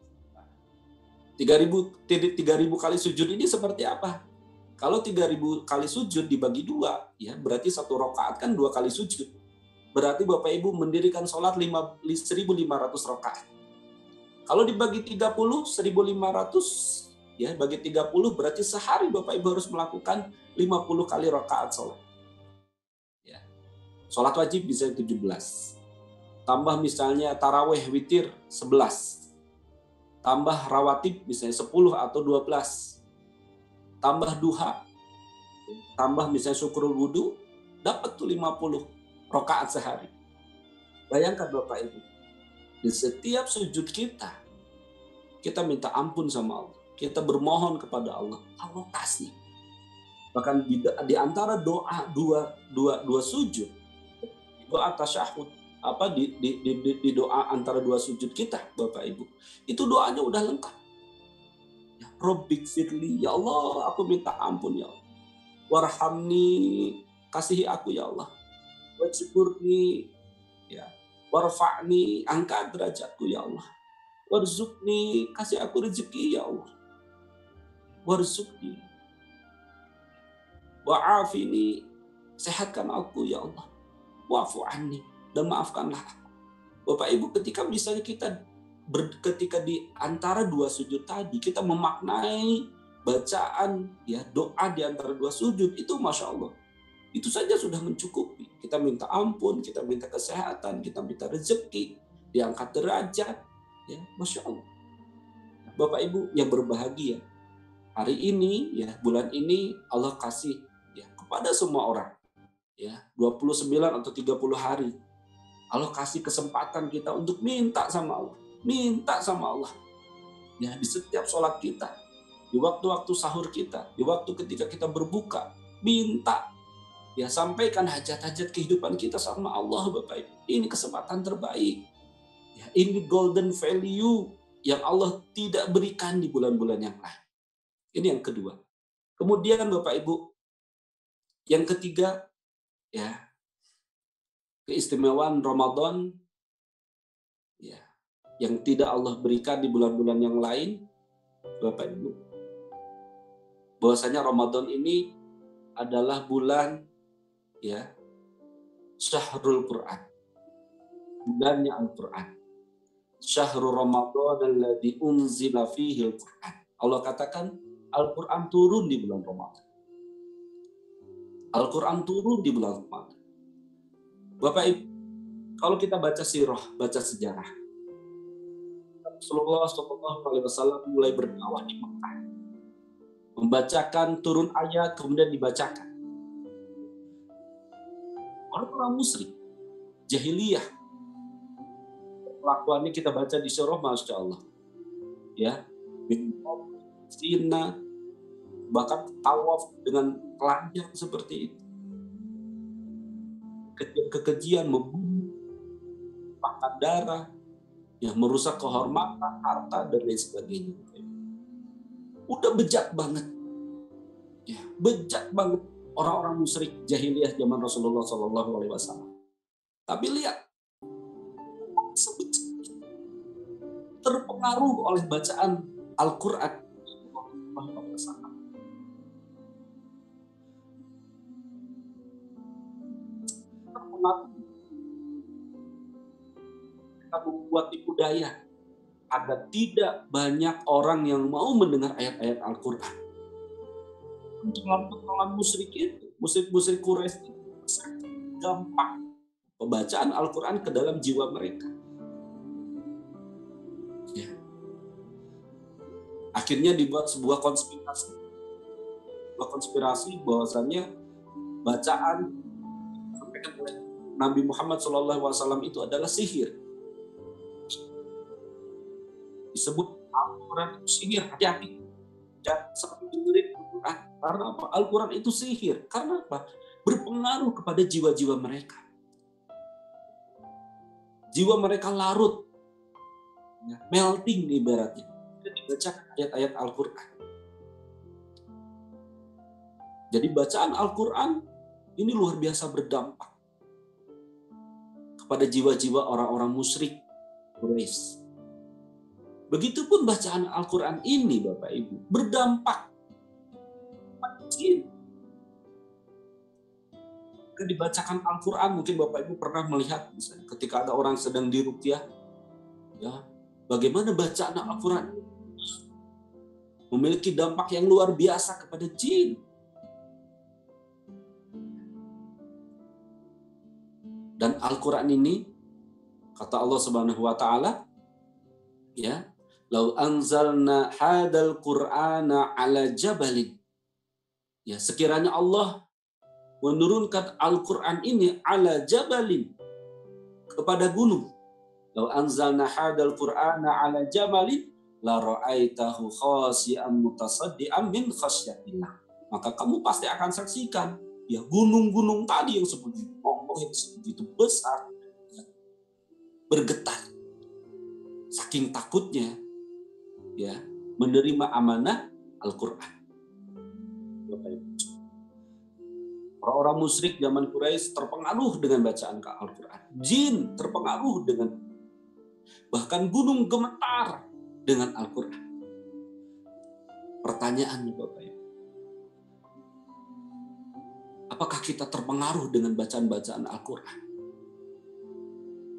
3.000 kali sujud ini seperti apa? Kalau 3.000 kali sujud dibagi 2, ya berarti 1 rakaat kan 2 kali sujud. Berarti Bapak Ibu mendirikan sholat 1.500 rakaat. Kalau dibagi 30, 1.500, ya bagi 30 berarti sehari Bapak Ibu harus melakukan 50 kali rakaat sholat. Ya. Sholat wajib bisa 17. Tambah misalnya taraweh witir 11. Tambah rawatib misalnya 10 atau 12. Tambah duha. Tambah misalnya syukurul wudu, dapat tuh 50 rakaat sehari. Bayangkan Bapak Ibu, di setiap sujud kita minta ampun sama Allah. Kita bermohon kepada Allah, Allah kasih. Bahkan di antara doa dua sujud, doa tasyahud, di doa antara 2 sujud kita, Bapak Ibu, itu doanya udah lengkap. Ya, Rabbik firli, ya Allah, aku minta ampun ya Allah. Warhamni, kasihi aku ya Allah. Wajburni, ya. Warfa'ni, angkat derajatku ya Allah. Warzuqni, kasih aku rezeki ya Allah. Warzuqni, wa'afini, sehatkan aku ya Allah. Wa'fu anni, dan maafkanlah aku. Bapak Ibu, ketika misalnya ketika di antara 2 sujud tadi kita memaknai bacaan ya doa di antara 2 sujud, itu Masya Allah, itu saja sudah mencukupi. Kita minta ampun, kita minta kesehatan, kita minta rezeki, diangkat derajat, ya Masya Allah. Bapak Ibu yang berbahagia, hari ini ya bulan ini Allah kasih ya kepada semua orang ya 29 atau 30 hari Allah kasih kesempatan kita untuk minta sama Allah ya, di setiap sholat kita, di waktu-waktu sahur kita, di waktu ketika kita berbuka, minta ya, sampaikan hajat-hajat kehidupan kita sama Allah. Bapak Ibu, ini kesempatan terbaik ya, ini golden value yang Allah tidak berikan di bulan-bulan yang lain. Ini yang kedua. Kemudian Bapak Ibu, yang ketiga ya, keistimewaan Ramadan ya yang tidak Allah berikan di bulan-bulan yang lain, Bapak Ibu, bahwasanya Ramadan ini adalah bulan ya Syahrul Quran, bulannya Al-Quran. Syahrul Ramadan alladzi unzila fihi Al-Quran. Allah katakan Al-Quran turun di bulan Ramadan. Al-Quran turun di bulan Ramadan. Bapak Ibu, kalau kita baca sirah, baca sejarah, Rasulullah SAW mulai berdakwah di Mekah, membacakan turun ayat, kemudian dibacakan. Orang-orang musyrik, jahiliyah, kelakuannya kita baca di surah, Masya Allah. Ya, zina, bahkan tawaf dengan telanjang seperti itu. Kekejian, membunuh, makan darah, ya, merusak kehormatan, harta, dan lain sebagainya. Udah bejat banget. Ya, bejat banget orang-orang musyrik jahiliyah zaman Rasulullah SAW. Tapi lihat, terpengaruh oleh bacaan Al-Quran. Terpengaruh. Kita membuat tipu daya agar tidak banyak orang yang mau mendengar ayat-ayat Al-Quran. Pengenalan musyrik itu, musyrik Quraisy itu gampang pembacaan Al-Quran ke dalam jiwa mereka. Ya. Akhirnya dibuat sebuah konspirasi bahwasannya bacaan sampaikan oleh Nabi Muhammad SAW itu adalah sihir. Disebut Al-Quran itu sihir, hati-hati. Jangan sampai dengerin Al-Quran. Karena apa? Al-Quran itu sihir. Karena apa? Berpengaruh kepada jiwa-jiwa mereka. Jiwa mereka larut. Ya, melting ibaratnya. Kita dibaca ayat-ayat Al-Quran. Jadi bacaan Al-Quran ini luar biasa berdampak kepada jiwa-jiwa orang-orang musyrik Quraisy. Begitupun bacaan Al-Quran ini Bapak Ibu berdampak pada jin. Ketika dibacakan Al-Quran, mungkin Bapak Ibu pernah melihat misalnya, ketika ada orang sedang diruqyah, ya, bagaimana bacaan Al-Quran memiliki dampak yang luar biasa kepada jin. Dan Al-Quran ini, kata Allah Subhanahu wa Ta'ala, ya, "Lau anzalna hadal Qur'ana ala jabalin." Ya, sekiranya Allah menurunkan Al-Quran ini ala jabalin, kepada gunung. "Lau anzalna hadal Qur'ana ala jabalin la ra'aitahu khashi'an mutasaddian min khasyatillah." Maka kamu pasti akan saksikan, ya, gunung-gunung tadi yang seperti yang sebegitu besar bergetar saking takutnya, ya, menerima amanah Al-Quran. Orang-orang musyrik zaman Quraisy terpengaruh dengan bacaan Al-Quran. Jin terpengaruh dengan, bahkan gunung gemetar dengan Al-Quran. Pertanyaannya Bapak Ibu, apakah kita terpengaruh dengan bacaan-bacaan Al-Quran?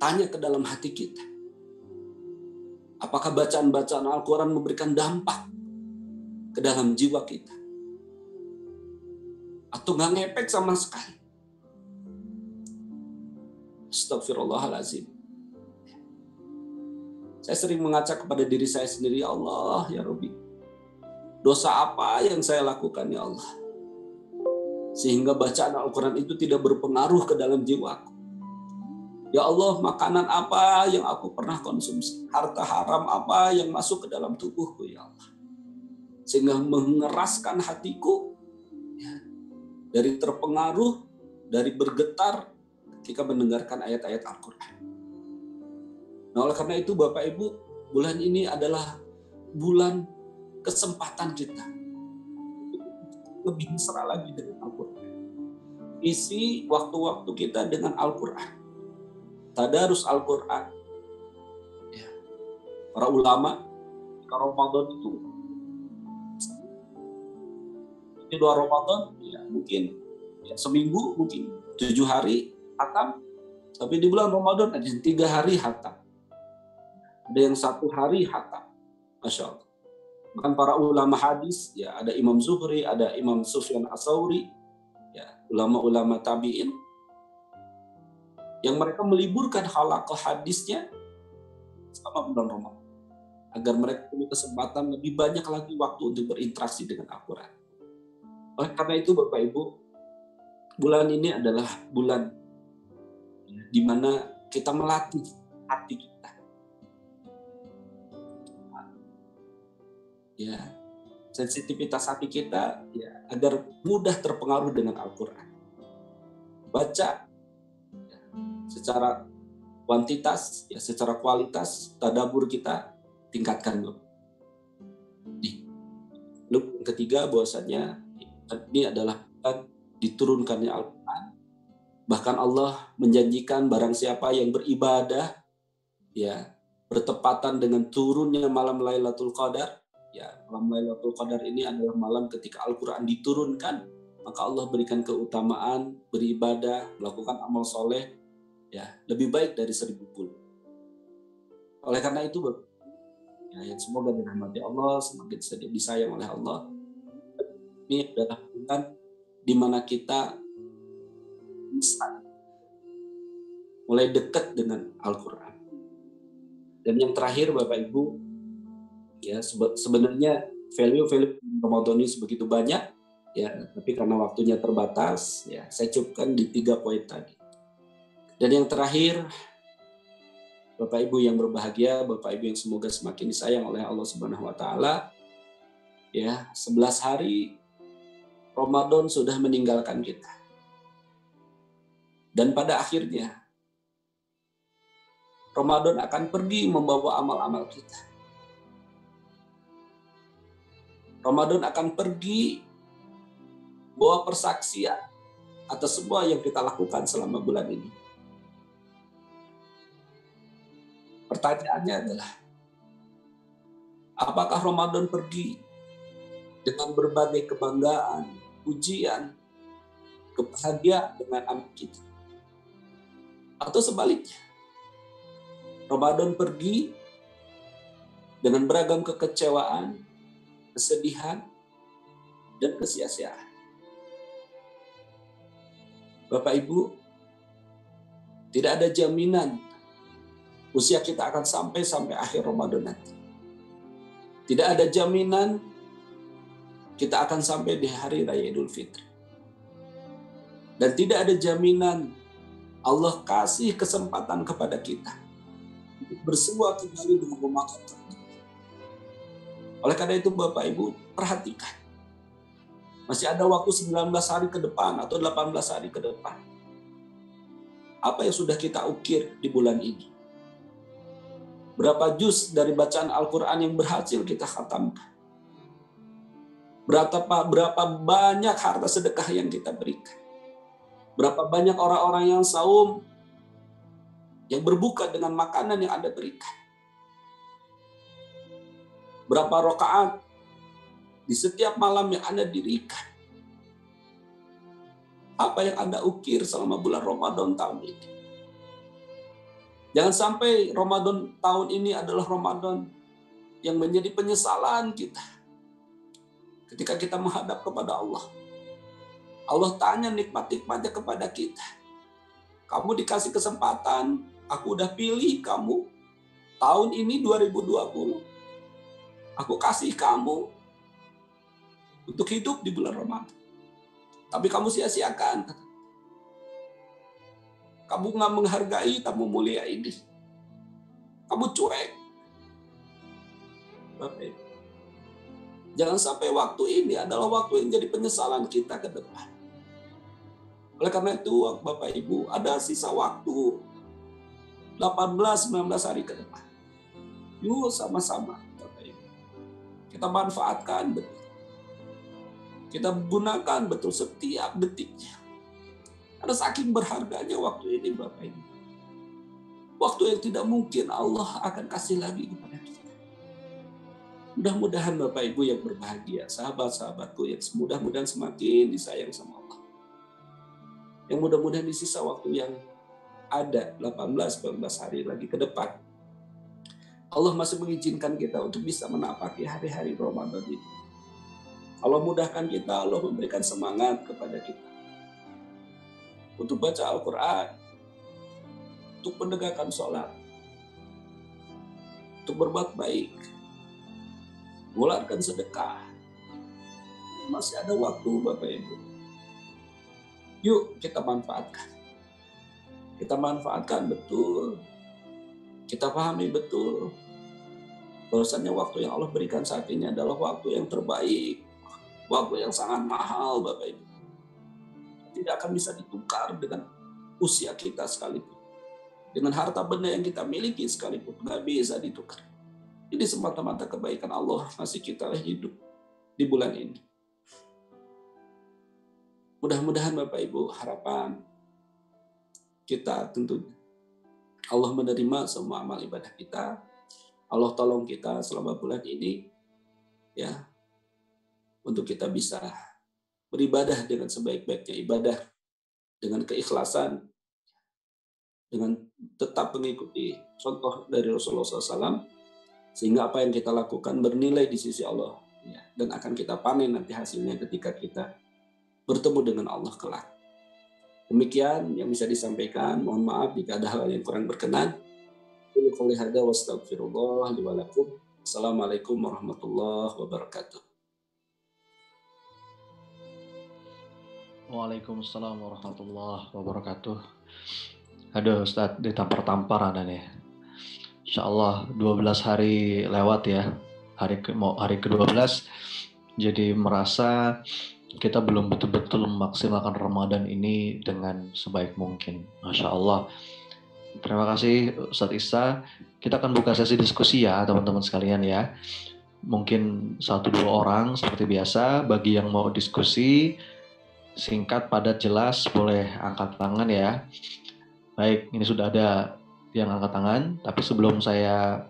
Tanya ke dalam hati kita. Apakah bacaan-bacaan Al-Quran memberikan dampak ke dalam jiwa kita? Atau nggak ngepek sama sekali? Astagfirullahaladzim. Saya sering mengaca kepada diri saya sendiri, ya Allah, ya Rabbi, dosa apa yang saya lakukan, ya Allah, sehingga bacaan Al-Quran itu tidak berpengaruh ke dalam jiwaku. Ya Allah, makanan apa yang aku pernah konsumsi, harta haram apa yang masuk ke dalam tubuhku, ya Allah, sehingga mengeraskan hatiku, ya, dari terpengaruh, dari bergetar ketika mendengarkan ayat-ayat Al-Quran. Nah, oleh karena itu Bapak Ibu, bulan ini adalah bulan kesempatan kita lebih mesra lagi dengan Al-Quran. Isi waktu-waktu kita dengan Al-Quran. Tadarus Al-Quran. Ya. Para ulama, kalau Ramadan itu, di luar Ramadan, ya mungkin ya, seminggu, mungkin 7 hari hatam. Tapi di bulan Ramadan ada 3 hari hatam. Ada yang 1 hari hatam. Masya Allah. Bahkan para ulama hadis, ya, ada Imam Zuhri, ada Imam Sufyan Ats-Tsauri, ya, ulama-ulama tabi'in, yang mereka meliburkan halaqah hadisnya selama bulan Ramadan, agar mereka punya kesempatan lebih banyak lagi waktu untuk berinteraksi dengan Al-Quran. Oleh karena itu Bapak Ibu, bulan ini adalah bulan, ya, di mana kita melatih hati kita, ya, sensitivitas hati kita, ya, agar mudah terpengaruh dengan Al-Quran. Baca, ya, secara kuantitas, ya, secara kualitas, tadabbur kita tingkatkan. Lalu yang ketiga, bahwasanya ini adalah diturunkannya Al-Quran. Bahkan Allah menjanjikan barang siapa yang beribadah, ya, bertepatan dengan turunnya malam Lailatul Qadar. Ya, malam Lailatul Qadar ini adalah malam ketika Al-Quran diturunkan, maka Allah berikan keutamaan beribadah, melakukan amal soleh, ya, lebih baik dari 1000 bulan. Oleh karena itu, ya, yang semoga dirahmati Allah, semakin disayang oleh Allah. Ini adalah bulan di mana kita mulai dekat dengan Al-Quran. Dan yang terakhir Bapak Ibu, ya, sebenarnya value Ramadan ini sebegitu banyak, ya, tapi karena waktunya terbatas, ya, saya cukupkan di 3 poin tadi. Dan yang terakhir, Bapak Ibu yang berbahagia, Bapak Ibu yang semoga semakin disayang oleh Allah Subhanahu wa Ta'ala, ya, 11 hari Ramadan sudah meninggalkan kita. Dan pada akhirnya Ramadan akan pergi membawa amal-amal kita. Ramadan akan pergi bawa persaksian atas semua yang kita lakukan selama bulan ini. Pertanyaannya adalah, apakah Ramadan pergi dengan berbagai kebanggaan, ujian, kebahagiaan dengan amal kita? Atau sebaliknya, Ramadan pergi dengan beragam kekecewaan, kesedihan, dan kesia-siaan. Bapak Ibu, tidak ada jaminan usia kita akan sampai akhir Ramadan nanti. Tidak ada jaminan kita akan sampai di hari Raya Idul Fitri. Dan tidak ada jaminan Allah kasih kesempatan kepada kita untuk bersua kembali dengan memakan takdir. Oleh karena itu Bapak Ibu, perhatikan. Masih ada waktu 19 hari ke depan atau 18 hari ke depan. Apa yang sudah kita ukir di bulan ini? Berapa juz dari bacaan Al-Quran yang berhasil kita khatamkan? Berapa banyak harta sedekah yang kita berikan? Berapa banyak orang-orang yang saum, yang berbuka dengan makanan yang Anda berikan? Berapa rakaat di setiap malam yang Anda dirikan? Apa yang Anda ukir selama bulan Ramadan tahun ini? Jangan sampai Ramadan tahun ini adalah Ramadan yang menjadi penyesalan kita. Ketika kita menghadap kepada Allah. Allah tanya nikmat-nikmatnya kepada kita. Kamu dikasih kesempatan, aku udah pilih kamu tahun ini 2020. Aku kasih kamu untuk hidup di bulan Ramadan. Tapi kamu sia-siakan. Kamu nggak menghargai tamu mulia ini. Kamu cuek. Jangan sampai waktu ini adalah waktu yang jadi penyesalan kita ke depan. Oleh karena itu, Bapak Ibu, ada sisa waktu 18-19 hari ke depan. Yuk sama-sama, Bapak Ibu. Kita manfaatkan betul. Kita gunakan betul setiap detiknya. Karena saking berharganya waktu ini Bapak Ibu. Waktu yang tidak mungkin Allah akan kasih lagi kepada kita. Mudah-mudahan Bapak Ibu yang berbahagia, sahabat-sahabatku yang mudah-mudahan semakin disayang sama Allah. Yang mudah-mudahan di sisa waktu yang ada 18-19 hari lagi ke depan, Allah masih mengizinkan kita untuk bisa menapaki hari-hari Ramadan ini. Allah mudahkan kita, Allah memberikan semangat kepada kita untuk baca Al-Quran, untuk menegakkan sholat, untuk berbuat baik, mengeluarkan sedekah. Masih ada waktu Bapak Ibu. Yuk kita manfaatkan. Kita manfaatkan betul. Kita pahami betul bahwasanya waktu yang Allah berikan saat ini adalah waktu yang terbaik. Waktu yang sangat mahal Bapak Ibu. Tidak akan bisa ditukar dengan usia kita sekalipun. Dengan harta benda yang kita miliki sekalipun. Nggak bisa ditukar. Ini semata-mata kebaikan Allah masih kita hidup di bulan ini. Mudah-mudahan Bapak Ibu, harapan kita tentunya Allah menerima semua amal ibadah kita. Allah tolong kita selama bulan ini ya, untuk kita bisa beribadah dengan sebaik-baiknya ibadah, dengan keikhlasan, dengan tetap mengikuti contoh dari Rasulullah SAW, sehingga apa yang kita lakukan bernilai di sisi Allah, ya, dan akan kita panen nanti hasilnya ketika kita bertemu dengan Allah kelak. Demikian yang bisa disampaikan. Mohon maaf jika ada hal yang kurang berkenan. Assalamualaikum warahmatullahi wabarakatuh. Waalaikumsalam warahmatullahi wabarakatuh. Aduh Ustadz, ditampar-tampar Anda nih. Insyaallah 12 hari lewat ya. Hari ke-12 jadi merasa kita belum betul-betul memaksimalkan Ramadan ini dengan sebaik mungkin. Masya Allah. Terima kasih Ustadz Isa. Kita akan buka sesi diskusi ya teman-teman sekalian ya. Mungkin 1-2 orang seperti biasa. Bagi yang mau diskusi, Singkat, padat, jelas, boleh angkat tangan ya. Baik, ini sudah ada yang angkat tangan, tapi sebelum saya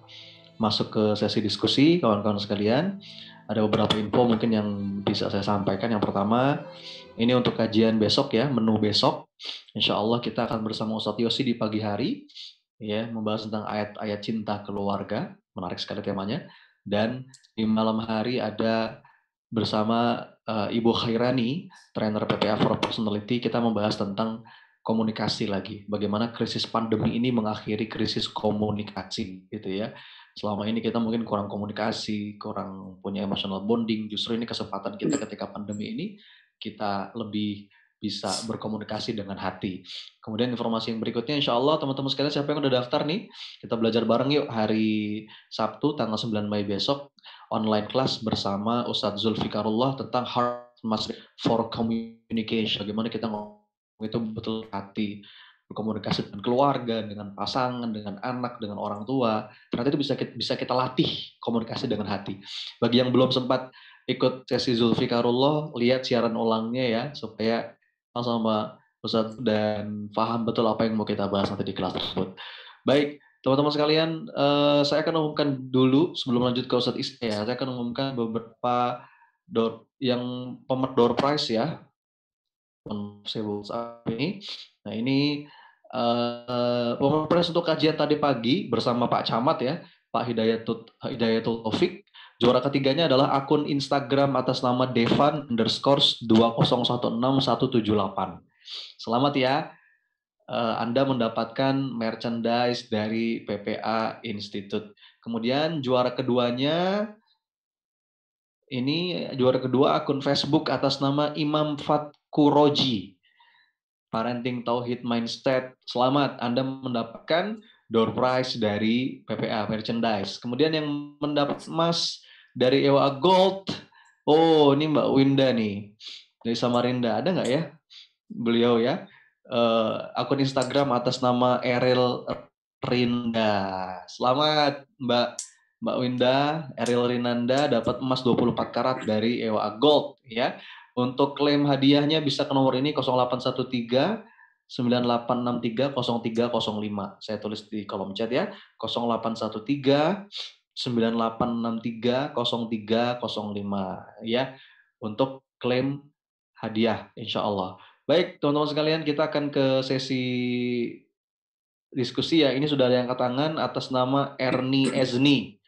masuk ke sesi diskusi, kawan-kawan sekalian, ada beberapa info mungkin yang bisa saya sampaikan. Yang pertama, ini untuk kajian besok ya, menu besok. Insya Allah kita akan bersama Ustadz Yosi di pagi hari, ya, membahas tentang ayat-ayat cinta keluarga, menarik sekali temanya. Dan di malam hari ada bersama Ibu Khairani, trainer PPA for Personality, kita membahas tentang komunikasi lagi. Bagaimana krisis pandemi ini mengakhiri krisis komunikasi, gitu ya. Selama ini kita mungkin kurang komunikasi, kurang punya emotional bonding. Justru ini kesempatan kita ketika pandemi ini, kita lebih bisa berkomunikasi dengan hati. Kemudian informasi yang berikutnya, insya Allah teman-teman sekalian siapa yang udah daftar nih, kita belajar bareng yuk hari Sabtu tanggal 9 Mei besok, online kelas bersama Ustadz Zulfikarullah tentang Heart Mastery for Communication. Bagaimana kita ngomong itu betul hati, berkomunikasi dengan keluarga, dengan pasangan, dengan anak, dengan orang tua. Ternyata itu bisa kita latih komunikasi dengan hati. Bagi yang belum sempat ikut sesi Zulfikarullah, lihat siaran ulangnya ya, supaya sama Ustadz dan paham betul apa yang mau kita bahas nanti di kelas tersebut. Baik, teman-teman sekalian, saya akan umumkan dulu sebelum lanjut ke Ustadz Isya ya. Saya akan umumkan beberapa door prize ya. Ini. Nah ini pemenang prize untuk kajian tadi pagi bersama Pak Camat ya, Pak Hidayatul Taufik. Juara ketiganya adalah akun Instagram atas nama Devan_2016-178. Selamat ya. Anda mendapatkan merchandise dari PPA Institute. Kemudian juara keduanya, ini juara kedua akun Facebook atas nama Imam Fatkuroji. Parenting Tauhid Mindset. Selamat, Anda mendapatkan door prize dari PPA merchandise. Kemudian yang mendapat emas dari Ewa Gold. Oh, ini Mbak Winda nih. Dari Samarinda. Ada nggak ya? Beliau ya. Akun Instagram atas nama Eril Rinda. Selamat Mbak Winda, Eril Rinanda dapat emas 24 karat dari Ewa Gold ya. Untuk klaim hadiahnya bisa ke nomor ini 0813 9863 0305. Saya tulis di kolom chat ya. 0813 9863 0305 ya. Untuk klaim hadiah insya Allah. Baik, teman-teman sekalian, kita akan ke sesi diskusi ya. Ini sudah ada yang angkat tangan atas nama Erni Ezni.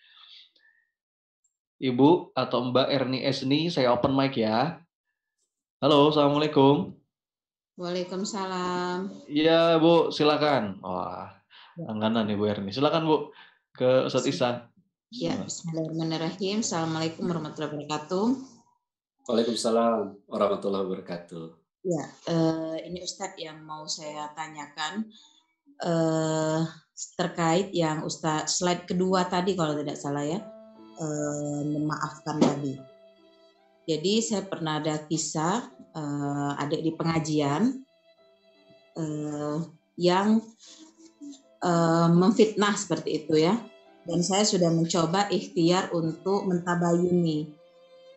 Ibu atau Mbak Erni Ezni, saya open mic ya. Halo, Assalamualaikum. Waalaikumsalam. Iya, Bu, silakan. Wah, langganan nih Bu Erni. Silakan, Bu, ke Ustadz Isa. Ya, bismillahirrahmanirrahim. Assalamualaikum warahmatullahi wabarakatuh. Waalaikumsalam warahmatullahi wabarakatuh. Ya, ini Ustadz yang mau saya tanyakan terkait yang Ustadz slide kedua tadi kalau tidak salah ya, memaafkan tadi. Jadi saya pernah ada kisah adik di pengajian yang memfitnah seperti itu ya, dan saya sudah mencoba ikhtiar untuk mentabayuni.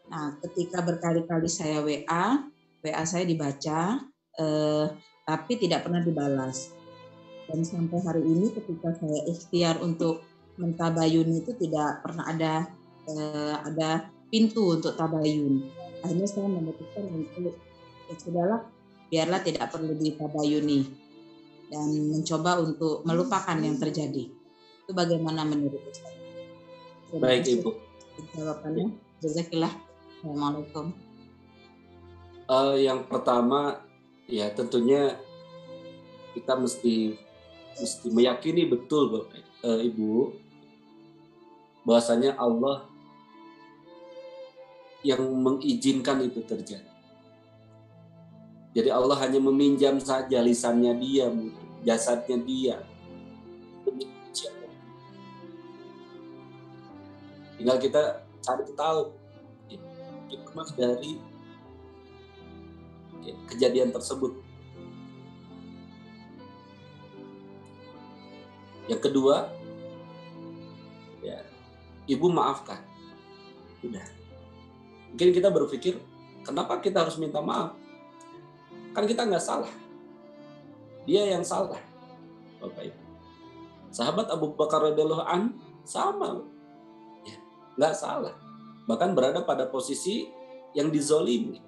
Nah, ketika berkali-kali saya WA saya dibaca, tapi tidak pernah dibalas. Dan sampai hari ini ketika saya ikhtiar untuk mentabayun itu tidak pernah ada pintu untuk tabayun. Akhirnya saya memutuskan untuk ya sudahlah, biarlah tidak perlu ditabayuni dan mencoba untuk melupakan yang terjadi. Itu bagaimana menurut Ustaz? Baik Ibu. Jawabannya, jazakillah. Assalamualaikum. Yang pertama ya tentunya kita mesti meyakini betul Ibu bahwasanya Allah yang mengizinkan itu terjadi. Jadi Allah hanya meminjam saja lisannya Dia, jasadnya Dia. Tinggal kita cari tahu hikmah dari kejadian tersebut. Yang kedua, ya, Ibu maafkan. Udah. Mungkin kita berpikir, kenapa kita harus minta maaf? Kan kita nggak salah. Dia yang salah. Bapak Ibu. Sahabat Abu Bakar radhiyallahu an sama. Ya, nggak salah. Bahkan berada pada posisi yang dizolimi.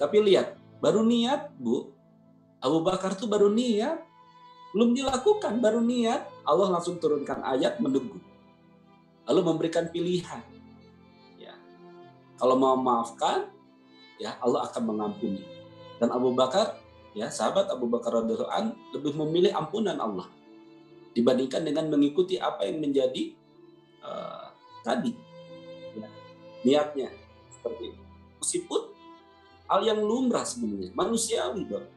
Tapi lihat, baru niat, Bu. Abu Bakar tuh baru niat. Belum dilakukan, baru niat. Allah langsung turunkan ayat menunggu. Lalu memberikan pilihan. Ya. Kalau mau maafkan, ya Allah akan mengampuni. Dan Abu Bakar, ya sahabat Abu Bakar radhiyallahu an lebih memilih ampunan Allah dibandingkan dengan mengikuti apa yang menjadi tadi ya, niatnya seperti itu. Meskipun hal yang lumrah sebenarnya, manusiawi, Bang.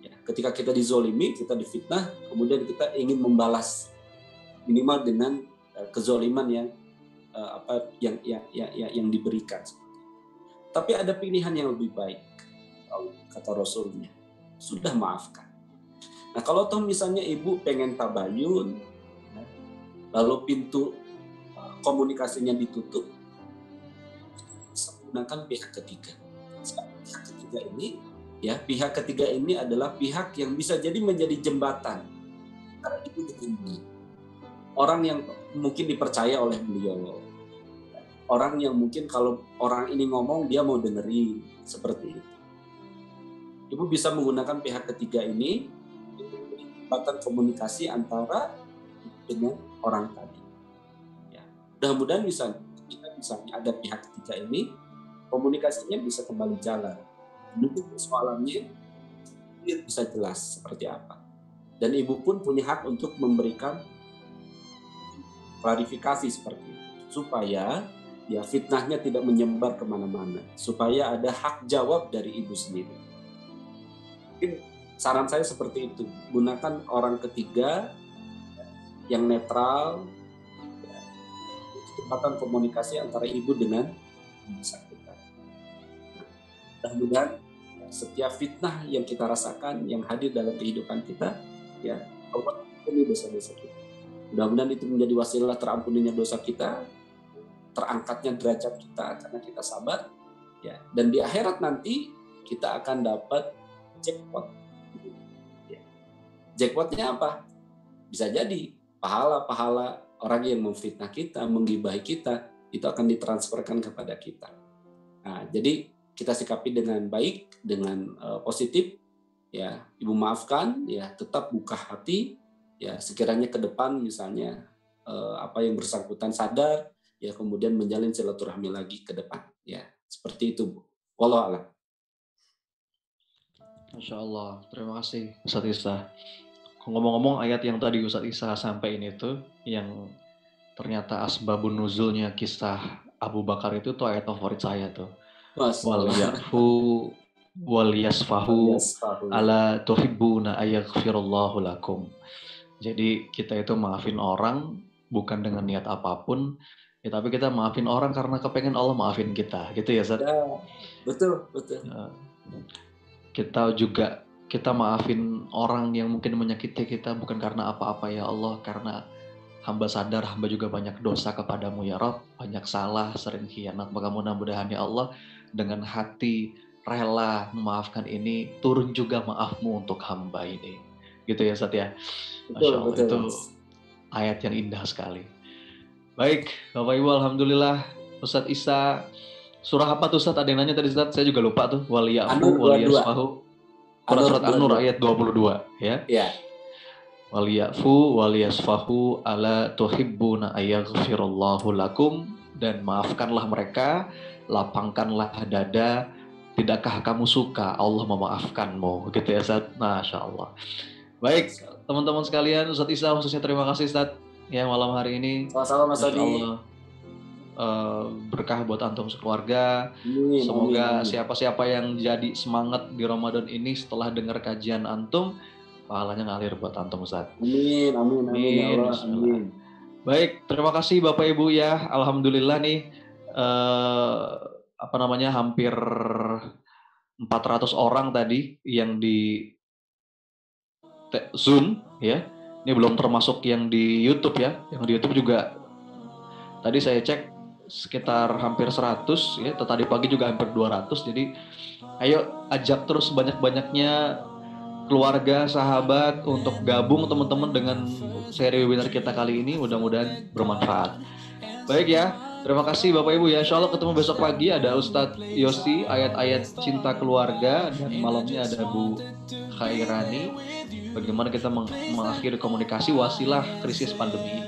Ya, ketika kita dizolimi, kita difitnah, kemudian kita ingin membalas minimal dengan kezoliman yang diberikan. Tapi ada pilihan yang lebih baik, kata Rasulnya, sudah maafkan. Nah kalau toh misalnya ibu pengen tabayun, lalu pintu komunikasinya ditutup, menggunakan pihak ketiga. Pihak ketiga ini adalah pihak yang bisa jadi menjadi jembatan antara ibu dengan beliau. Orang yang mungkin dipercaya oleh beliau, orang yang mungkin kalau orang ini ngomong dia mau dengerin, seperti itu. Ibu bisa menggunakan pihak ketiga ini jembatan komunikasi antara dengan orang tadi. Ya. Mudah-mudahan misalnya ada pihak ketiga ini, komunikasinya bisa kembali jalan. Duduk persoalannya bisa jelas seperti apa. Dan ibu pun punya hak untuk memberikan klarifikasi seperti itu, supaya ya fitnahnya tidak menyebar kemana-mana, supaya ada hak jawab dari ibu sendiri. Mungkin saran saya seperti itu, gunakan orang ketiga yang netral, kecepatan komunikasi antara ibu dengan bersangkutan. Mudah-mudahan setiap fitnah yang kita rasakan, yang hadir dalam kehidupan kita, ya Allah ampuni dosa-dosa kita. Mudah-mudahan itu menjadi wasilah terampuninya dosa kita, terangkatnya derajat kita karena kita sabar, ya. Dan di akhirat nanti kita akan dapat jackpot. Ya. Jackpotnya apa? Bisa jadi pahala-pahala orang yang memfitnah kita, menggibahi kita, itu akan ditransferkan kepada kita. Nah, jadi kita sikapi dengan baik, dengan positif, ya. Ibu maafkan, ya, tetap buka hati. Ya, sekiranya ke depan misalnya apa yang bersangkutan sadar, ya kemudian menjalin silaturahmi lagi ke depan, ya seperti itu, Bu. Wallahu a'lam. Masya Allah, terima kasih Ustadz Isa. Ngomong-ngomong ayat yang tadi Ustadz Isa sampaikan itu, yang ternyata asbabun nuzulnya kisah Abu Bakar itu tuh ayat favorit saya tuh. Wal yafu wal yasfahu ala tuhibbuna ayaghfirallahu lakum. Jadi kita itu maafin orang bukan dengan niat apapun, ya, tapi kita maafin orang karena kepengen Allah maafin kita, gitu ya, Ustaz? Ya, betul. Kita maafin orang yang mungkin menyakiti kita bukan karena apa-apa, ya Allah, karena hamba sadar hamba juga banyak dosa kepadamu ya Rabb, banyak salah, sering khianat, maka mudah-mudahan ya Allah dengan hati rela memaafkan ini, turun juga maafmu untuk hamba ini. Gitu ya Ustaz ya. Masya Allah, betul. Itu ayat yang indah sekali. Baik, Bapak Ibu, alhamdulillah. Ustadz Isa, surah apa tuh Ustadz? Ada yang nanya tadi Ustadz, saya juga lupa tuh. Waliyafu waliyasfahu. Surat An-Nur ayat 22 ya. Iya. Waliyafu waliyasfahu ala tuhibbuna ayaghfirallahu lakum, dan maafkanlah mereka, lapangkanlah dada, tidakkah kamu suka Allah memaafkanmu, gitu ya Ustadz. Masya Allah. Baik, teman-teman sekalian, Ustadz Isa khususnya terima kasih Ustadz ya malam hari ini. Sama-sama Mas Adi. Berkah buat antum sekeluarga. Semoga siapa-siapa yang jadi semangat di Ramadan ini setelah dengar kajian antum, pahalanya ngalir buat antum Ustadz. Amin ya Allah. Amin. Baik, terima kasih Bapak Ibu ya. Alhamdulillah nih hampir 400 orang tadi yang di Zoom ya. Ini belum termasuk yang di YouTube ya. Yang di YouTube juga tadi saya cek sekitar hampir 100 ya. Tadi pagi juga hampir 200. Jadi Ayo ajak terus banyak-banyaknya keluarga, sahabat untuk gabung teman-teman dengan seri webinar kita kali ini. Mudah-mudahan bermanfaat. Baik ya, terima kasih Bapak Ibu ya. Insya Allah ketemu besok pagi, ada Ustadz Yosi, ayat-ayat cinta keluarga, dan malamnya ada Bu Khairani. Bagaimana kita mengakhiri komunikasi wasilah krisis pandemi ini.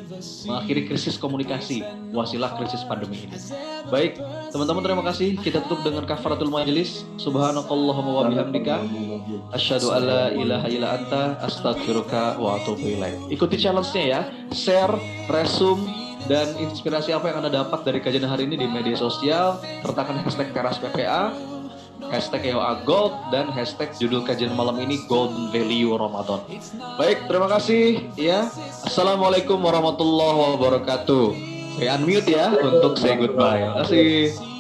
Mengakhiri krisis komunikasi wasilah krisis pandemi ini. Baik, teman-teman terima kasih. Kita tutup dengan kafaratul majelis. Subhanakallahumma wa bihamdika asyhadu an la ilaha illa anta astaghfiruka wa atubu ilaik. Ikuti challenge-nya ya. Share, resume, dan inspirasi apa yang Anda dapat dari kajian hari ini di media sosial. Sertakan hashtag Teras PPA, hashtag EOA Gold, dan hashtag judul kajian malam ini Golden Value Ramadan. Baik, terima kasih ya. Assalamualaikum warahmatullahi wabarakatuh. Saya unmute ya untuk say goodbye. Terima kasih.